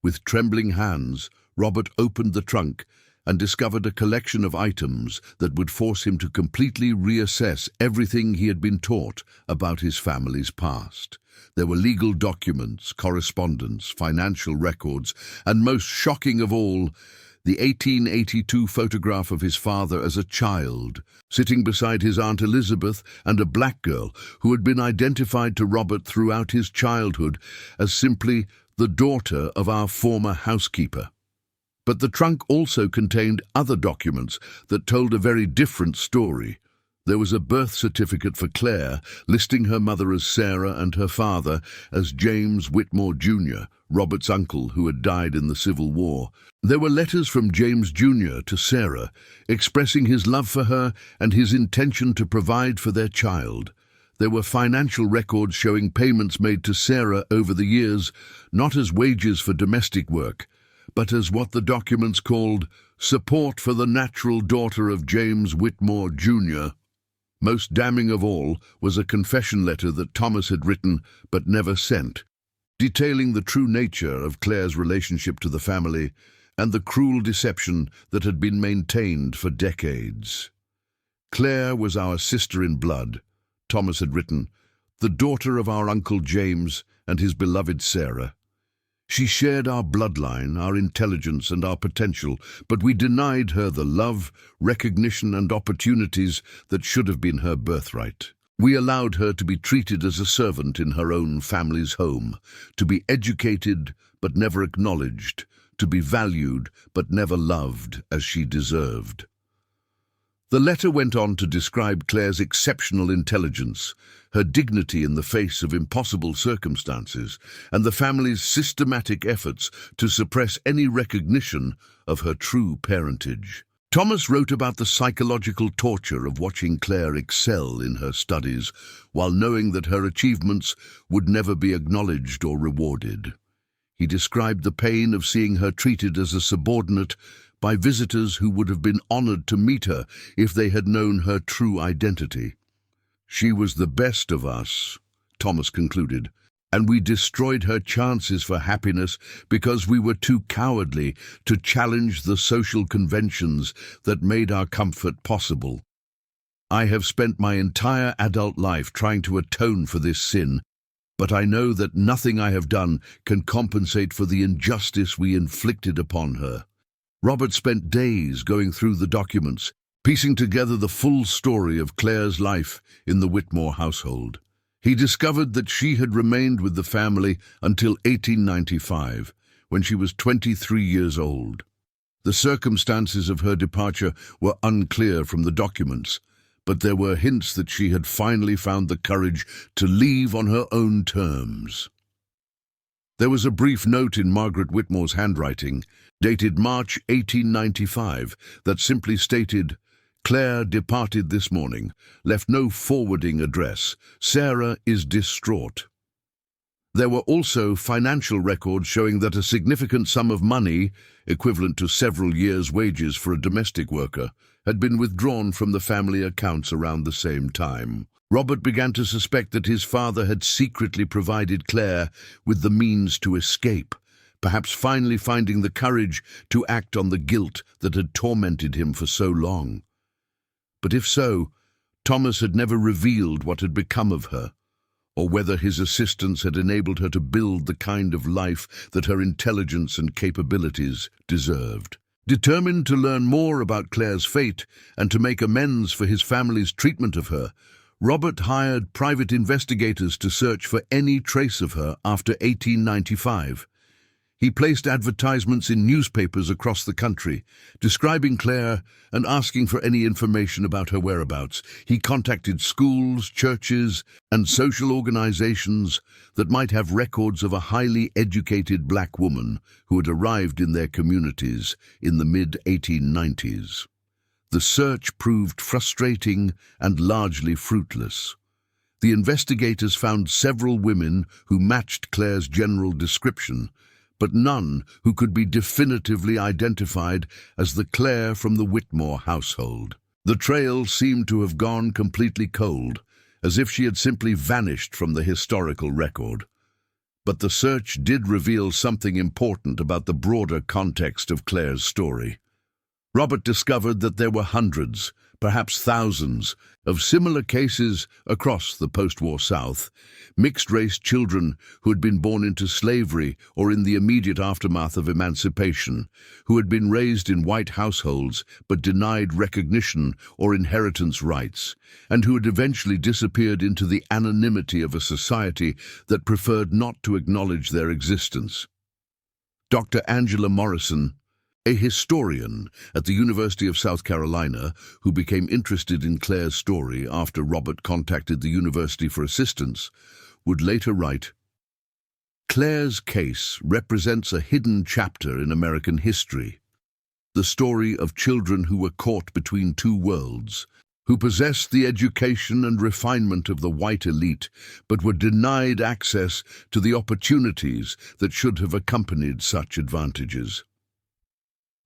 With trembling hands, Robert opened the trunk and discovered a collection of items that would force him to completely reassess everything he had been taught about his family's past. There were legal documents, correspondence, financial records, and most shocking of all, the 1882 photograph of his father as a child, sitting beside his Aunt Elizabeth and a black girl who had been identified to Robert throughout his childhood as simply the daughter of our former housekeeper. But the trunk also contained other documents that told a very different story. There was a birth certificate for Claire, listing her mother as Sarah and her father as James Whitmore Jr., Robert's uncle who had died in the Civil War. There were letters from James Jr. to Sarah, expressing his love for her and his intention to provide for their child. There were financial records showing payments made to Sarah over the years, not as wages for domestic work, but as what the documents called support for the natural daughter of James Whitmore Jr. Most damning of all was a confession letter that Thomas had written but never sent, detailing the true nature of Claire's relationship to the family and the cruel deception that had been maintained for decades. "Claire was our sister in blood," Thomas had written, "the daughter of our Uncle James and his beloved Sarah. She shared our bloodline, our intelligence, and our potential, but we denied her the love, recognition, and opportunities that should have been her birthright. We allowed her to be treated as a servant in her own family's home, to be educated but never acknowledged, to be valued but never loved as she deserved." The letter went on to describe Claire's exceptional intelligence, her dignity in the face of impossible circumstances, and the family's systematic efforts to suppress any recognition of her true parentage. Thomas wrote about the psychological torture of watching Claire excel in her studies, while knowing that her achievements would never be acknowledged or rewarded. He described the pain of seeing her treated as a subordinate by visitors who would have been honored to meet her if they had known her true identity. "She was the best of us," Thomas concluded, and we destroyed her chances for happiness because we were too cowardly to challenge the social conventions that made our comfort possible. I have spent my entire adult life trying to atone for this sin, but I know that nothing I have done can compensate for the injustice we inflicted upon her. Robert spent days going through the documents, piecing together the full story of Claire's life in the Whitmore household. He discovered that she had remained with the family until 1895, when she was 23 years old. The circumstances of her departure were unclear from the documents, but there were hints that she had finally found the courage to leave on her own terms. There was a brief note in Margaret Whitmore's handwriting, dated March 1895, that simply stated, "Claire departed this morning, left no forwarding address. Sarah is distraught." There were also financial records showing that a significant sum of money, equivalent to several years' wages for a domestic worker, had been withdrawn from the family accounts around the same time. Robert began to suspect that his father had secretly provided Claire with the means to escape, perhaps finally finding the courage to act on the guilt that had tormented him for so long. But if so, Thomas had never revealed what had become of her, or whether his assistance had enabled her to build the kind of life that her intelligence and capabilities deserved. Determined to learn more about Claire's fate and to make amends for his family's treatment of her, Robert hired private investigators to search for any trace of her after 1895. He placed advertisements in newspapers across the country, describing Claire and asking for any information about her whereabouts. He contacted schools, churches, and social organizations that might have records of a highly educated black woman who had arrived in their communities in the mid-1890s. The search proved frustrating and largely fruitless. The investigators found several women who matched Claire's general description, but none who could be definitively identified as the Claire from the Whitmore household. The trail seemed to have gone completely cold, as if she had simply vanished from the historical record. But the search did reveal something important about the broader context of Claire's story. Robert discovered that there were hundreds, perhaps thousands, of similar cases across the post-war South, mixed-race children who had been born into slavery or in the immediate aftermath of emancipation, who had been raised in white households but denied recognition or inheritance rights, and who had eventually disappeared into the anonymity of a society that preferred not to acknowledge their existence. Dr. Angela Morrison, a historian at the University of South Carolina who became interested in Claire's story after Robert contacted the university for assistance, would later write, "Claire's case represents a hidden chapter in American history, the story of children who were caught between two worlds, who possessed the education and refinement of the white elite, but were denied access to the opportunities that should have accompanied such advantages.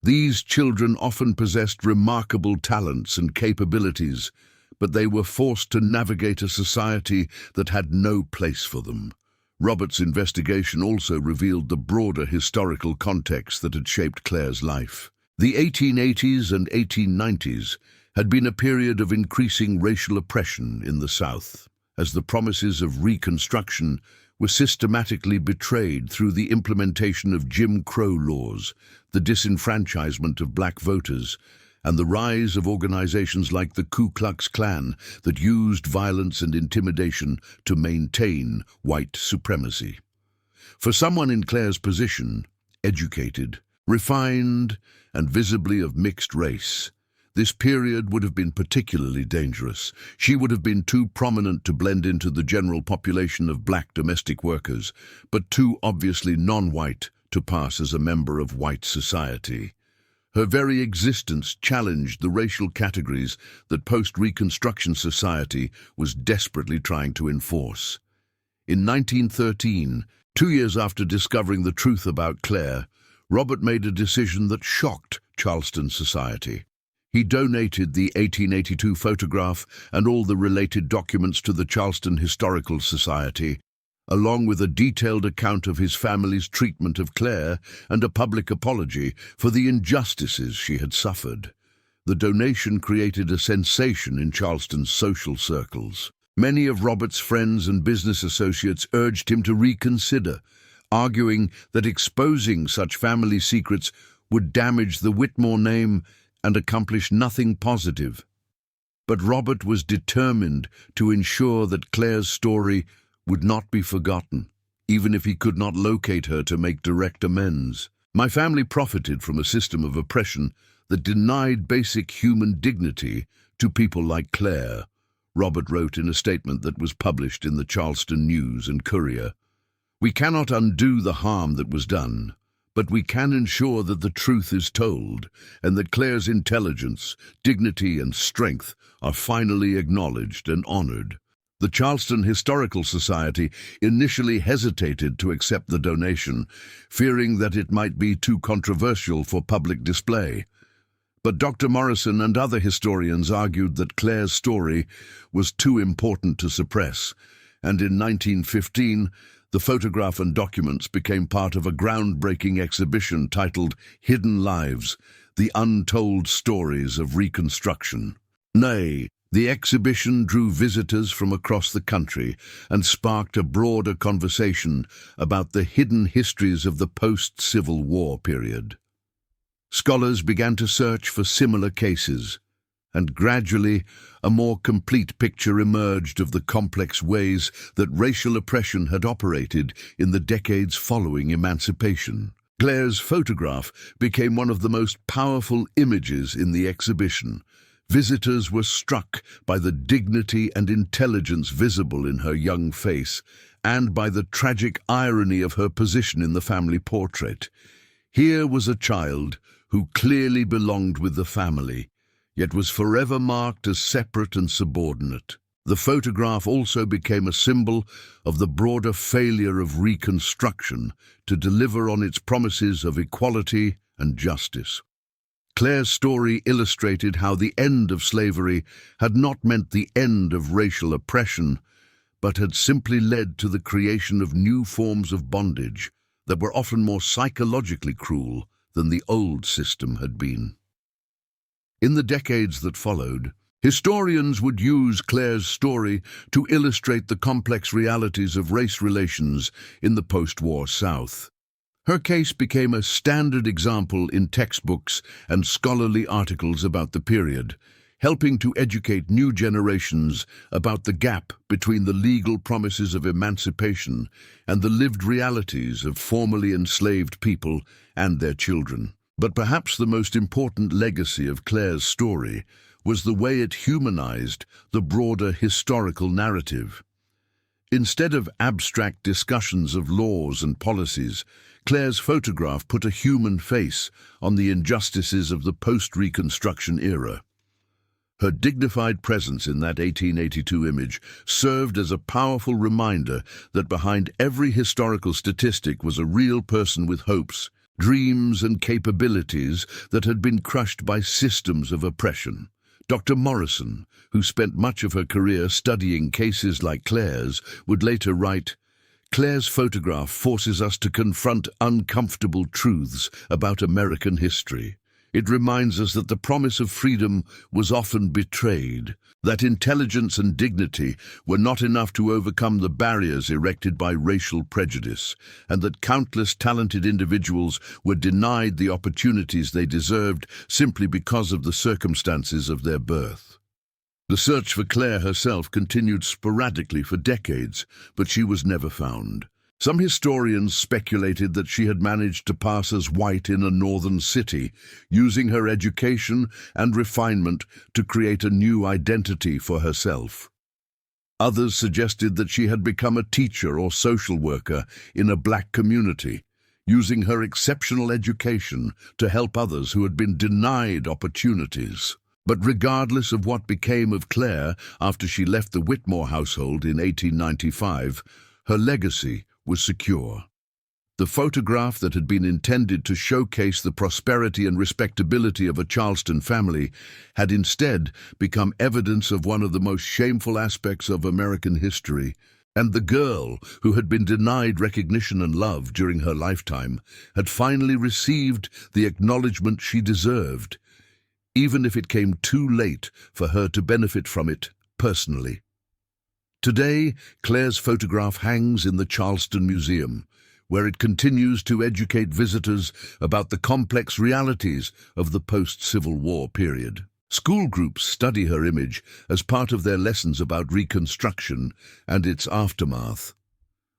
These children often possessed remarkable talents and capabilities, but they were forced to navigate a society that had no place for them." Robert's investigation also revealed the broader historical context that had shaped Claire's life. The 1880s and 1890s had been a period of increasing racial oppression in the South, as the promises of Reconstruction were systematically betrayed through the implementation of Jim Crow laws, the disenfranchisement of black voters, and the rise of organizations like the Ku Klux Klan that used violence and intimidation to maintain white supremacy. For someone in Claire's position, educated, refined, and visibly of mixed race, this period would have been particularly dangerous. She would have been too prominent to blend into the general population of black domestic workers, but too obviously non-white to pass as a member of white society. Her very existence challenged the racial categories that post-Reconstruction society was desperately trying to enforce. In 1913, 2 years after discovering the truth about Claire, Robert made a decision that shocked Charleston society. He donated the 1882 photograph and all the related documents to the Charleston Historical Society, along with a detailed account of his family's treatment of Claire and a public apology for the injustices she had suffered. The donation created a sensation in Charleston's social circles. Many of Robert's friends and business associates urged him to reconsider, arguing that exposing such family secrets would damage the Whitmore name and accomplish nothing positive. But Robert was determined to ensure that Claire's story would not be forgotten, even if he could not locate her to make direct amends. "My family profited from a system of oppression that denied basic human dignity to people like Claire," Robert wrote in a statement that was published in the Charleston News and Courier. "We cannot undo the harm that was done, but we can ensure that the truth is told and that Claire's intelligence, dignity, and strength are finally acknowledged and honored." The Charleston Historical Society initially hesitated to accept the donation, fearing that it might be too controversial for public display. But Dr. Morrison and other historians argued that Claire's story was too important to suppress, and in 1915, the photograph and documents became part of a groundbreaking exhibition titled Hidden Lives: The Untold Stories of Reconstruction. Nay, the exhibition drew visitors from across the country and sparked a broader conversation about the hidden histories of the post-Civil War period. Scholars began to search for similar cases, and gradually a more complete picture emerged of the complex ways that racial oppression had operated in the decades following emancipation. Claire's photograph became one of the most powerful images in the exhibition. Visitors were struck by the dignity and intelligence visible in her young face, and by the tragic irony of her position in the family portrait. Here was a child who clearly belonged with the family, yet was forever marked as separate and subordinate. The photograph also became a symbol of the broader failure of Reconstruction to deliver on its promises of equality and justice. Claire's story illustrated how the end of slavery had not meant the end of racial oppression, but had simply led to the creation of new forms of bondage that were often more psychologically cruel than the old system had been. In the decades that followed, historians would use Claire's story to illustrate the complex realities of race relations in the post-war South. Her case became a standard example in textbooks and scholarly articles about the period, helping to educate new generations about the gap between the legal promises of emancipation and the lived realities of formerly enslaved people and their children. But perhaps the most important legacy of Claire's story was the way it humanized the broader historical narrative. Instead of abstract discussions of laws and policies, Claire's photograph put a human face on the injustices of the post-Reconstruction era. Her dignified presence in that 1882 image served as a powerful reminder that behind every historical statistic was a real person with hopes, dreams, and capabilities that had been crushed by systems of oppression. Dr. Morrison, who spent much of her career studying cases like Claire's, would later write, "Claire's photograph forces us to confront uncomfortable truths about American history. It reminds us that the promise of freedom was often betrayed, that intelligence and dignity were not enough to overcome the barriers erected by racial prejudice, and that countless talented individuals were denied the opportunities they deserved simply because of the circumstances of their birth." The search for Claire herself continued sporadically for decades, but she was never found. Some historians speculated that she had managed to pass as white in a northern city, using her education and refinement to create a new identity for herself. Others suggested that she had become a teacher or social worker in a black community, using her exceptional education to help others who had been denied opportunities. But regardless of what became of Claire after she left the Whitmore household in 1895, her legacy was secure. The photograph that had been intended to showcase the prosperity and respectability of a Charleston family had instead become evidence of one of the most shameful aspects of American history: And the girl, who had been denied recognition and love during her lifetime, had finally received the acknowledgement she deserved, even if it came too late for her to benefit from it personally. Today, Claire's photograph hangs in the Charleston Museum, where it continues to educate visitors about the complex realities of the post-Civil War period. School groups study her image as part of their lessons about Reconstruction and its aftermath.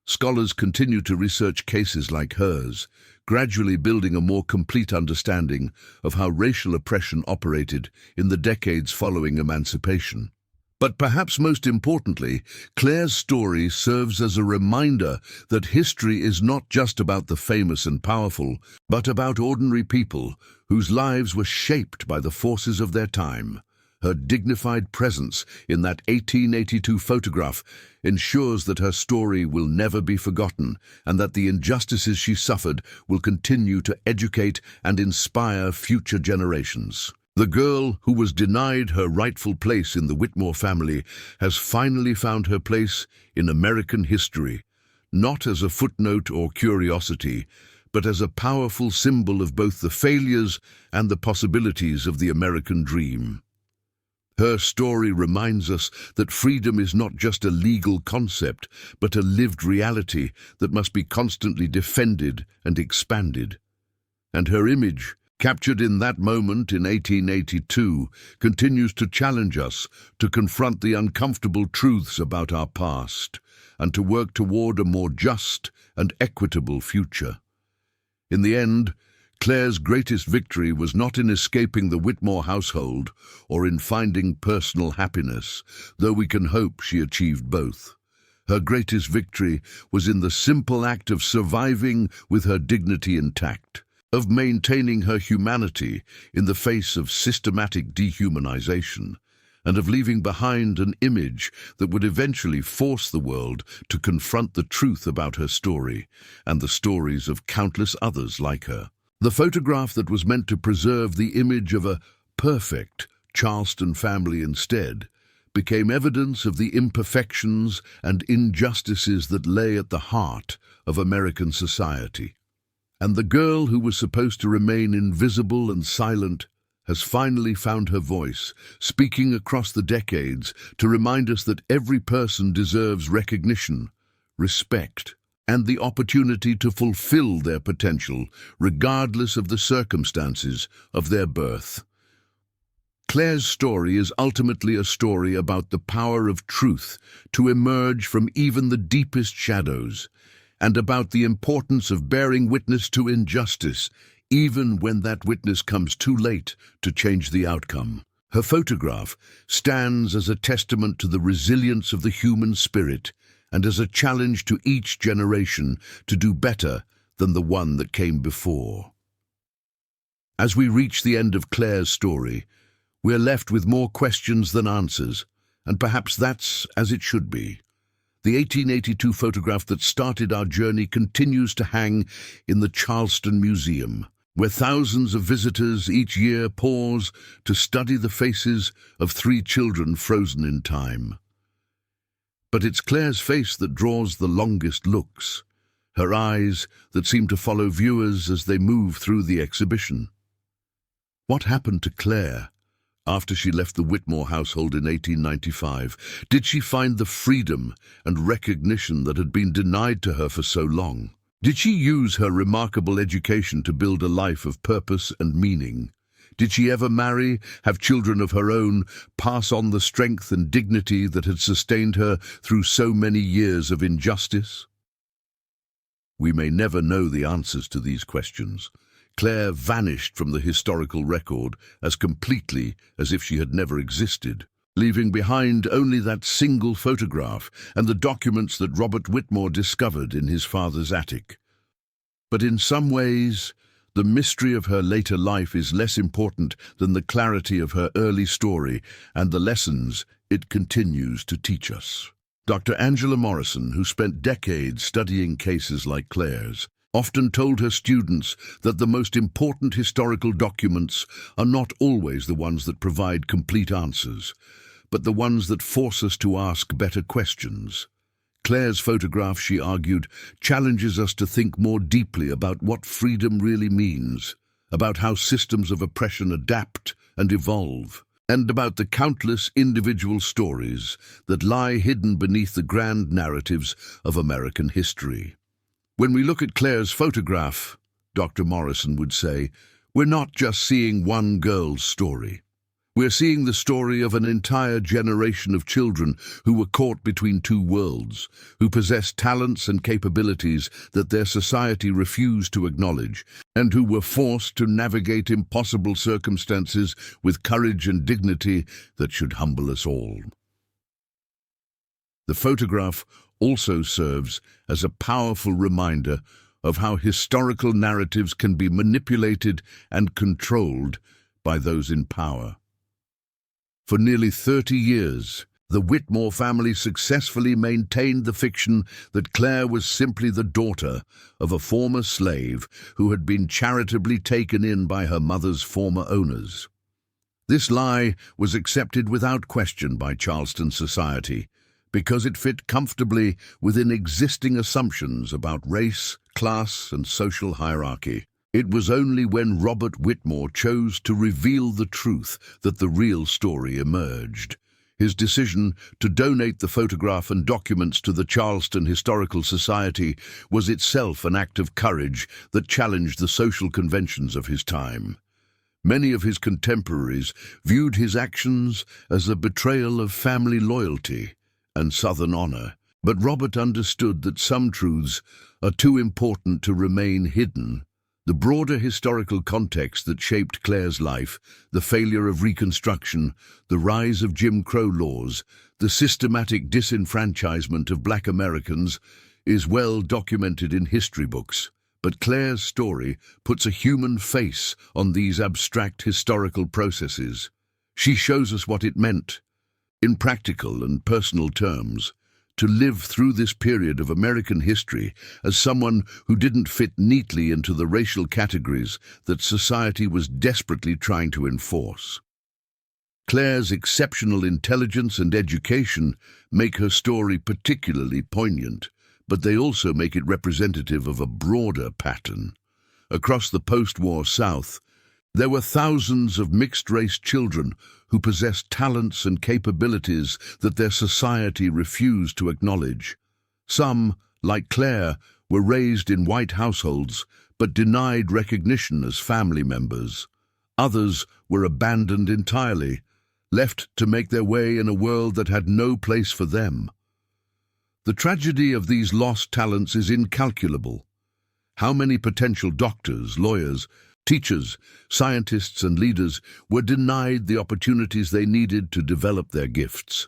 Scholars continue to research cases like hers, gradually building a more complete understanding of how racial oppression operated in the decades following emancipation. But perhaps most importantly, Claire's story serves as a reminder that history is not just about the famous and powerful, but about ordinary people whose lives were shaped by the forces of their time. Her dignified presence in that 1882 photograph ensures that her story will never be forgotten and that the injustices she suffered will continue to educate and inspire future generations. The girl who was denied her rightful place in the Whitmore family has finally found her place in American history, not as a footnote or curiosity, but as a powerful symbol of both the failures and the possibilities of the American dream. Her story reminds us that freedom is not just a legal concept, but a lived reality that must be constantly defended and expanded. And her image, captured in that moment in 1882, continues to challenge us to confront the uncomfortable truths about our past and to work toward a more just and equitable future. In the end, Claire's greatest victory was not in escaping the Whitmore household or in finding personal happiness, though we can hope she achieved both. Her greatest victory was in the simple act of surviving with her dignity intact, of maintaining her humanity in the face of systematic dehumanization, and of leaving behind an image that would eventually force the world to confront the truth about her story and the stories of countless others like her. The photograph that was meant to preserve the image of a perfect Charleston family instead became evidence of the imperfections and injustices that lay at the heart of American society. And the girl who was supposed to remain invisible and silent has finally found her voice, speaking across the decades to remind us that every person deserves recognition, respect, and the opportunity to fulfill their potential, regardless of the circumstances of their birth. Claire's story is ultimately a story about the power of truth to emerge from even the deepest shadows, and about the importance of bearing witness to injustice, even when that witness comes too late to change the outcome. Her photograph stands as a testament to the resilience of the human spirit and as a challenge to each generation to do better than the one that came before. As we reach the end of Claire's story, we're left with more questions than answers, and perhaps that's as it should be. The 1882 photograph that started our journey continues to hang in the Charleston Museum, where thousands of visitors each year pause to study the faces of 3 children frozen in time. But it's Claire's face that draws the longest looks, her eyes that seem to follow viewers as they move through the exhibition. What happened to Claire after she left the Whitmore household in 1895? Did she find the freedom and recognition that had been denied to her for so long? Did she use her remarkable education to build a life of purpose and meaning? Did she ever marry, have children of her own, pass on the strength and dignity that had sustained her through so many years of injustice? We may never know the answers to these questions. Claire vanished from the historical record as completely as if she had never existed, leaving behind only that single photograph and the documents that Robert Whitmore discovered in his father's attic. But in some ways, the mystery of her later life is less important than the clarity of her early story and the lessons it continues to teach us. Dr. Angela Morrison, who spent decades studying cases like Claire's, often told her students that the most important historical documents are not always the ones that provide complete answers, but the ones that force us to ask better questions. Claire's photograph, she argued, challenges us to think more deeply about what freedom really means, about how systems of oppression adapt and evolve, and about the countless individual stories that lie hidden beneath the grand narratives of American history. When we look at Claire's photograph, Dr. Morrison would say, we're not just seeing one girl's story. We're seeing the story of an entire generation of children who were caught between two worlds, who possessed talents and capabilities that their society refused to acknowledge, and who were forced to navigate impossible circumstances with courage and dignity that should humble us all. The photograph also serves as a powerful reminder of how historical narratives can be manipulated and controlled by those in power. For nearly 30 years, the Whitmore family successfully maintained the fiction that Claire was simply the daughter of a former slave who had been charitably taken in by her mother's former owners. This lie was accepted without question by Charleston society because it fit comfortably within existing assumptions about race, class, and social hierarchy. It was only when Robert Whitmore chose to reveal the truth that the real story emerged. His decision to donate the photograph and documents to the Charleston Historical Society was itself an act of courage that challenged the social conventions of his time. Many of his contemporaries viewed his actions as a betrayal of family loyalty and Southern honor, but Robert understood that some truths are too important to remain hidden. The broader historical context that shaped Claire's life, the failure of Reconstruction, the rise of Jim Crow laws, the systematic disenfranchisement of Black Americans, is well documented in history books. But Claire's story puts a human face on these abstract historical processes. She shows us what it meant, in practical and personal terms, to live through this period of American history as someone who didn't fit neatly into the racial categories that society was desperately trying to enforce. Claire's exceptional intelligence and education make her story particularly poignant, but they also make it representative of a broader pattern. Across the post-war South, there were thousands of mixed-race children who possessed talents and capabilities that their society refused to acknowledge. Some, like Claire, were raised in white households but denied recognition as family members. Others were abandoned entirely, left to make their way in a world that had no place for them. The tragedy of these lost talents is incalculable. How many potential doctors, lawyers, teachers, scientists, and leaders were denied the opportunities they needed to develop their gifts?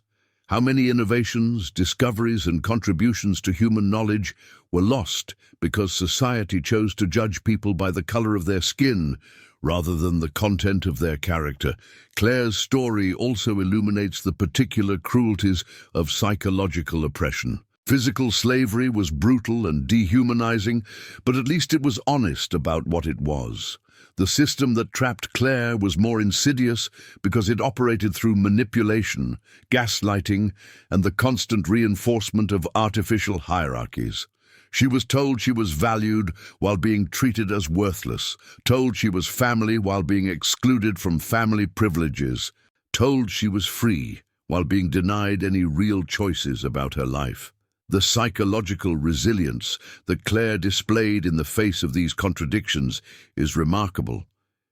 How many innovations, discoveries, and contributions to human knowledge were lost because society chose to judge people by the color of their skin rather than the content of their character? Claire's story also illuminates the particular cruelties of psychological oppression. Physical slavery was brutal and dehumanizing, but at least it was honest about what it was. The system that trapped Claire was more insidious because it operated through manipulation, gaslighting, and the constant reinforcement of artificial hierarchies. She was told she was valued while being treated as worthless, told she was family while being excluded from family privileges, told she was free while being denied any real choices about her life. The psychological resilience that Claire displayed in the face of these contradictions is remarkable.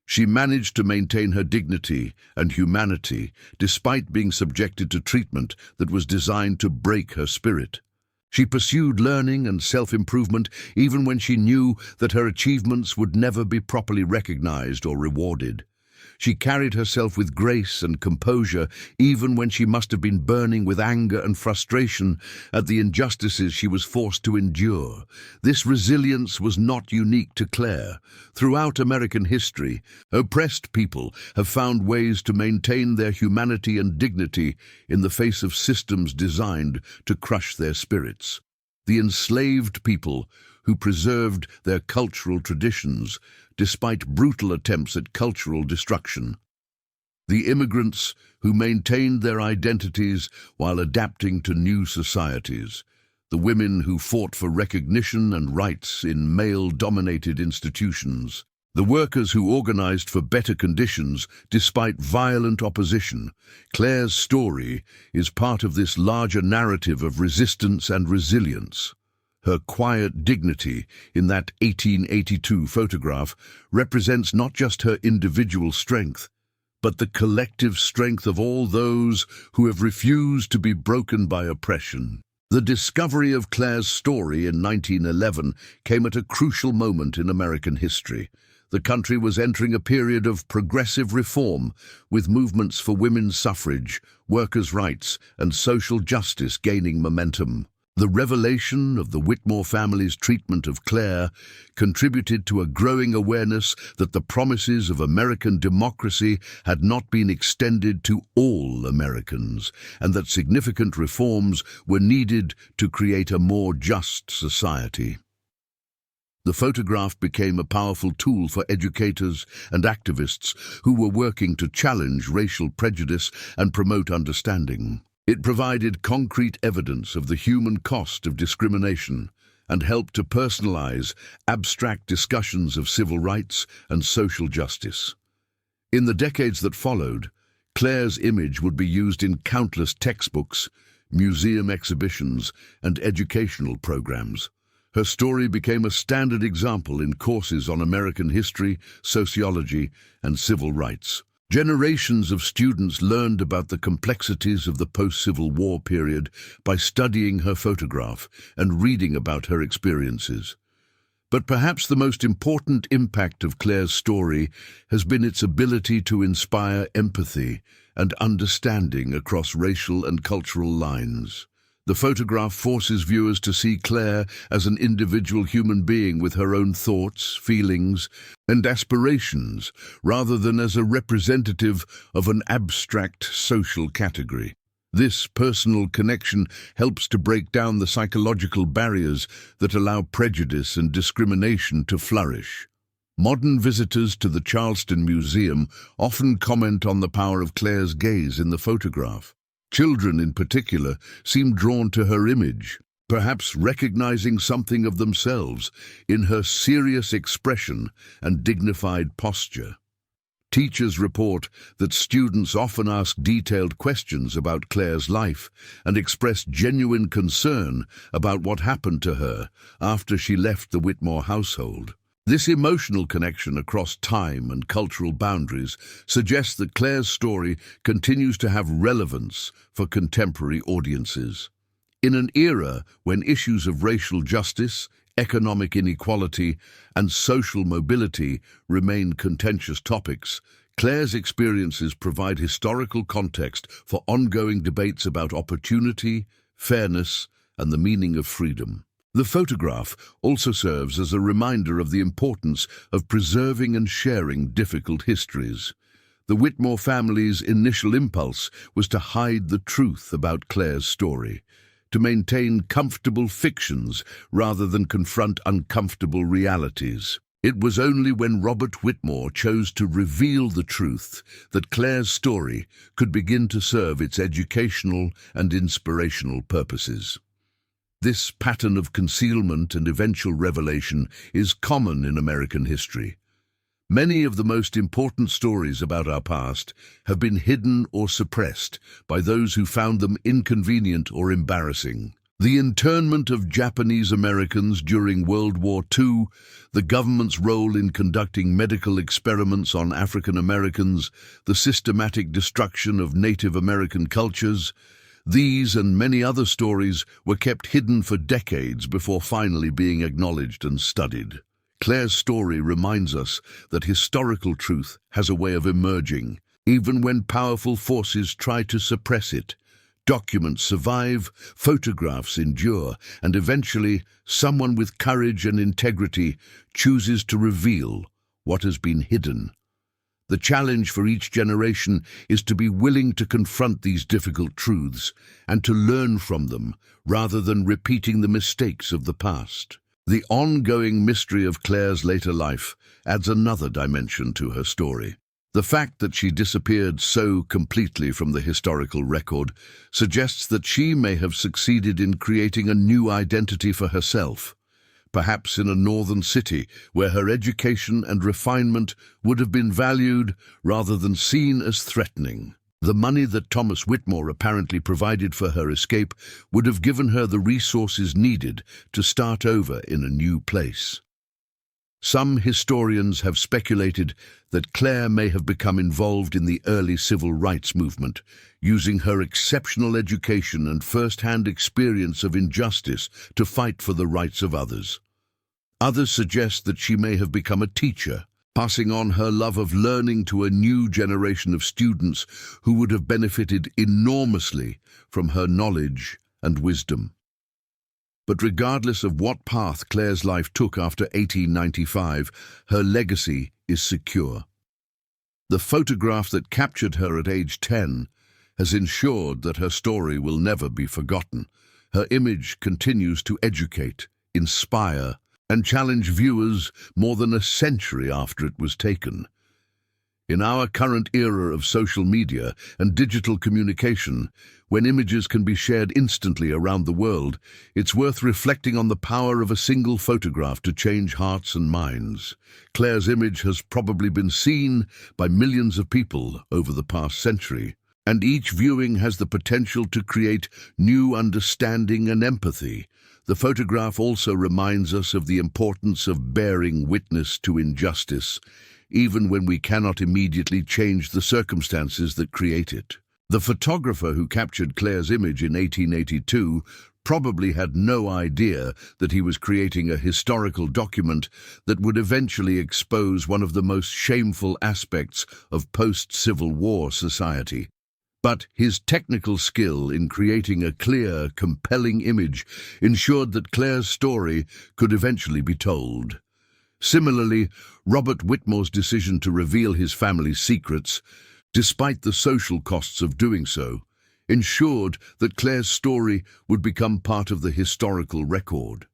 She managed to maintain her dignity and humanity despite being subjected to treatment that was designed to break her spirit. She pursued learning and self-improvement even when she knew that her achievements would never be properly recognized or rewarded. She carried herself with grace and composure even when she must have been burning with anger and frustration at the injustices she was forced to endure. This resilience was not unique to Claire. Throughout American history, oppressed people have found ways to maintain their humanity and dignity in the face of systems designed to crush their spirits. The enslaved people who preserved their cultural traditions despite brutal attempts at cultural destruction. The immigrants who maintained their identities while adapting to new societies. the women who fought for recognition and rights in male-dominated institutions, the workers who organized for better conditions despite violent opposition. Claire's story is part of this larger narrative of resistance and resilience. Her quiet dignity in that 1882 photograph represents not just her individual strength, but the collective strength of all those who have refused to be broken by oppression. The discovery of Claire's story in 1911 came at a crucial moment in American history. The country was entering a period of progressive reform, with movements for women's suffrage, workers' rights, and social justice gaining momentum. The revelation of the Whitmore family's treatment of Claire contributed to a growing awareness that the promises of American democracy had not been extended to all Americans, and that significant reforms were needed to create a more just society. The photograph became a powerful tool for educators and activists who were working to challenge racial prejudice and promote understanding. It provided concrete evidence of the human cost of discrimination and helped to personalize abstract discussions of civil rights and social justice. In the decades that followed, Claire's image would be used in countless textbooks, museum exhibitions, and educational programs. Her story became a standard example in courses on American history, sociology, and civil rights. Generations of students learned about the complexities of the post-Civil War period by studying her photograph and reading about her experiences. But perhaps the most important impact of Claire's story has been its ability to inspire empathy and understanding across racial and cultural lines. The photograph forces viewers to see Claire as an individual human being with her own thoughts, feelings, and aspirations, rather than as a representative of an abstract social category. This personal connection helps to break down the psychological barriers that allow prejudice and discrimination to flourish. Modern visitors to the Charleston Museum often comment on the power of Claire's gaze in the photograph. Children, in particular, seem drawn to her image, perhaps recognizing something of themselves in her serious expression and dignified posture. Teachers report that students often ask detailed questions about Claire's life and express genuine concern about what happened to her after she left the Whitmore household. This emotional connection across time and cultural boundaries suggests that Claire's story continues to have relevance for contemporary audiences. In an era when issues of racial justice, economic inequality, and social mobility remain contentious topics, Claire's experiences provide historical context for ongoing debates about opportunity, fairness, and the meaning of freedom. The photograph also serves as a reminder of the importance of preserving and sharing difficult histories. The Whitmore family's initial impulse was to hide the truth about Claire's story, to maintain comfortable fictions rather than confront uncomfortable realities. It was only when Robert Whitmore chose to reveal the truth that Claire's story could begin to serve its educational and inspirational purposes. This pattern of concealment and eventual revelation is common in American history. Many of the most important stories about our past have been hidden or suppressed by those who found them inconvenient or embarrassing. The internment of Japanese Americans during World War II, the government's role in conducting medical experiments on African Americans, the systematic destruction of Native American cultures, these and many other stories were kept hidden for decades before finally being acknowledged and studied. Claire's story reminds us that historical truth has a way of emerging, even when powerful forces try to suppress it. Documents survive, photographs endure, and eventually, someone with courage and integrity chooses to reveal what has been hidden. The challenge for each generation is to be willing to confront these difficult truths and to learn from them rather than repeating the mistakes of the past. The ongoing mystery of Claire's later life adds another dimension to her story. The fact that she disappeared so completely from the historical record suggests that she may have succeeded in creating a new identity for herself, perhaps in a northern city where her education and refinement would have been valued rather than seen as threatening. The money that Thomas Whitmore apparently provided for her escape would have given her the resources needed to start over in a new place. Some historians have speculated that Claire may have become involved in the early civil rights movement, using her exceptional education and first-hand experience of injustice to fight for the rights of others. Others suggest that she may have become a teacher, passing on her love of learning to a new generation of students who would have benefited enormously from her knowledge and wisdom. But regardless of what path Claire's life took after 1895, her legacy is secure. The photograph that captured her at age 10 has ensured that her story will never be forgotten. Her image continues to educate, inspire, and challenge viewers more than a century after it was taken. In our current era of social media and digital communication, when images can be shared instantly around the world, it's worth reflecting on the power of a single photograph to change hearts and minds. Claire's image has probably been seen by millions of people over the past century, and each viewing has the potential to create new understanding and empathy. The photograph also reminds us of the importance of bearing witness to injustice, even when we cannot immediately change the circumstances that create it. The photographer who captured Claire's image in 1882 probably had no idea that he was creating a historical document that would eventually expose one of the most shameful aspects of post-Civil War society. But his technical skill in creating a clear, compelling image ensured that Claire's story could eventually be told. Similarly, Robert Whitmore's decision to reveal his family's secrets, despite the social costs of doing so, ensured that Claire's story would become part of the historical record.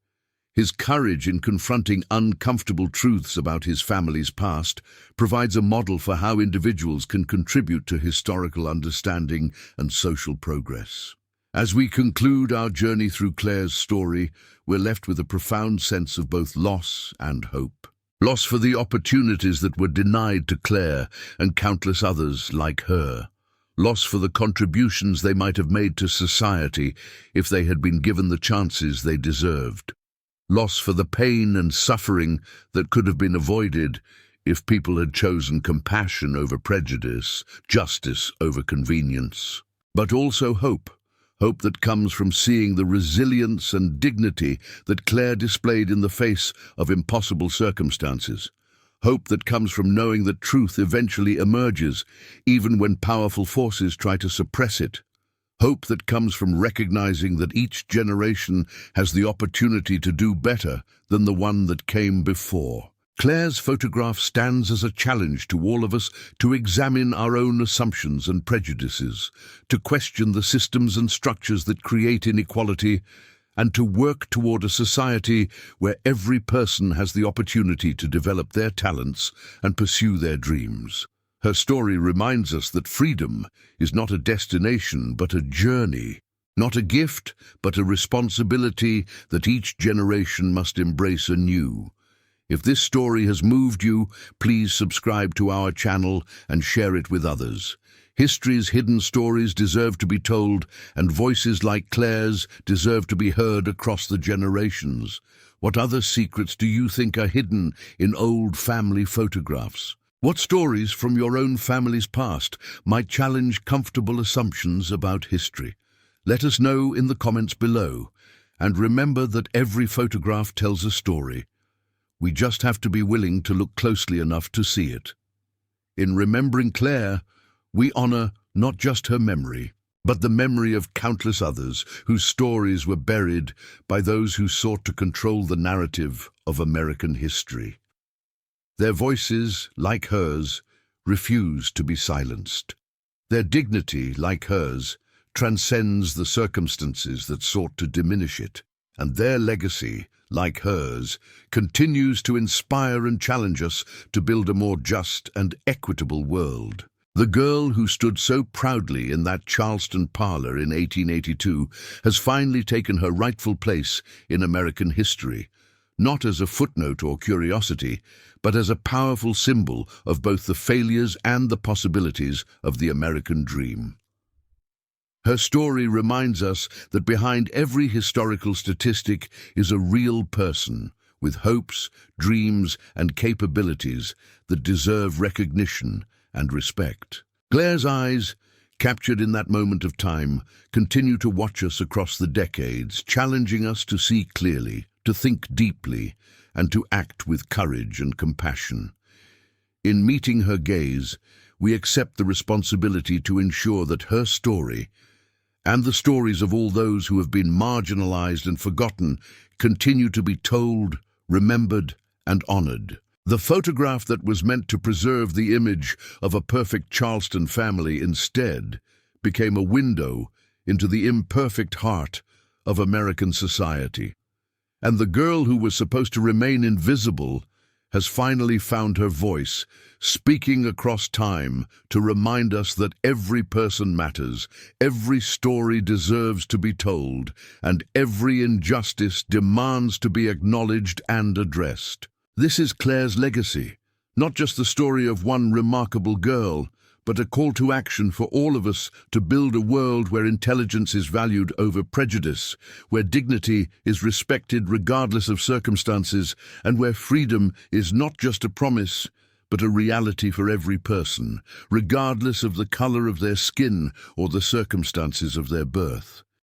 His courage in confronting uncomfortable truths about his family's past provides a model for how individuals can contribute to historical understanding and social progress. As we conclude our journey through Claire's story, we're left with a profound sense of both loss and hope. Loss for the opportunities that were denied to Claire and countless others like her. Loss for the contributions they might have made to society if they had been given the chances they deserved. Loss for the pain and suffering that could have been avoided if people had chosen compassion over prejudice, justice over convenience. But also hope. Hope that comes from seeing the resilience and dignity that Claire displayed in the face of impossible circumstances. Hope that comes from knowing that truth eventually emerges, even when powerful forces try to suppress it. Hope that comes from recognizing that each generation has the opportunity to do better than the one that came before. Claire's photograph stands as a challenge to all of us to examine our own assumptions and prejudices, to question the systems and structures that create inequality, and to work toward a society where every person has the opportunity to develop their talents and pursue their dreams. Her story reminds us that freedom is not a destination but a journey, not a gift but a responsibility that each generation must embrace anew. If this story has moved you, please subscribe to our channel and share it with others. History's hidden stories deserve to be told, and voices like Claire's deserve to be heard across the generations. What other secrets do you think are hidden in old family photographs? What stories from your own family's past might challenge comfortable assumptions about history? Let us know in the comments below. And remember that every photograph tells a story. We just have to be willing to look closely enough to see it. In remembering Claire, we honor not just her memory, but the memory of countless others whose stories were buried by those who sought to control the narrative of American history. Their voices, like hers, refuse to be silenced. Their dignity, like hers, transcends the circumstances that sought to diminish it. and their legacy, like hers, continues to inspire and challenge us to build a more just and equitable world. The girl who stood so proudly in that Charleston parlor in 1882 has finally taken her rightful place in American history, not as a footnote or curiosity, but as a powerful symbol of both the failures and the possibilities of the American dream. Her story reminds us that behind every historical statistic is a real person with hopes, dreams, and capabilities that deserve recognition and respect. Claire's eyes, captured in that moment of time, continue to watch us across the decades, challenging us to see clearly, to think deeply, and to act with courage and compassion. In meeting her gaze, we accept the responsibility to ensure that her story, and the stories of all those who have been marginalized and forgotten, continue to be told, remembered, and honored. The photograph that was meant to preserve the image of a perfect Charleston family instead became a window into the imperfect heart of American society. And the girl who was supposed to remain invisible has finally found her voice, speaking across time to remind us that every person matters, every story deserves to be told, and every injustice demands to be acknowledged and addressed. This is Claire's legacy, not just the story of one remarkable girl, but a call to action for all of us to build a world where intelligence is valued over prejudice, where dignity is respected regardless of circumstances, and where freedom is not just a promise, but a reality for every person, regardless of the color of their skin or the circumstances of their birth.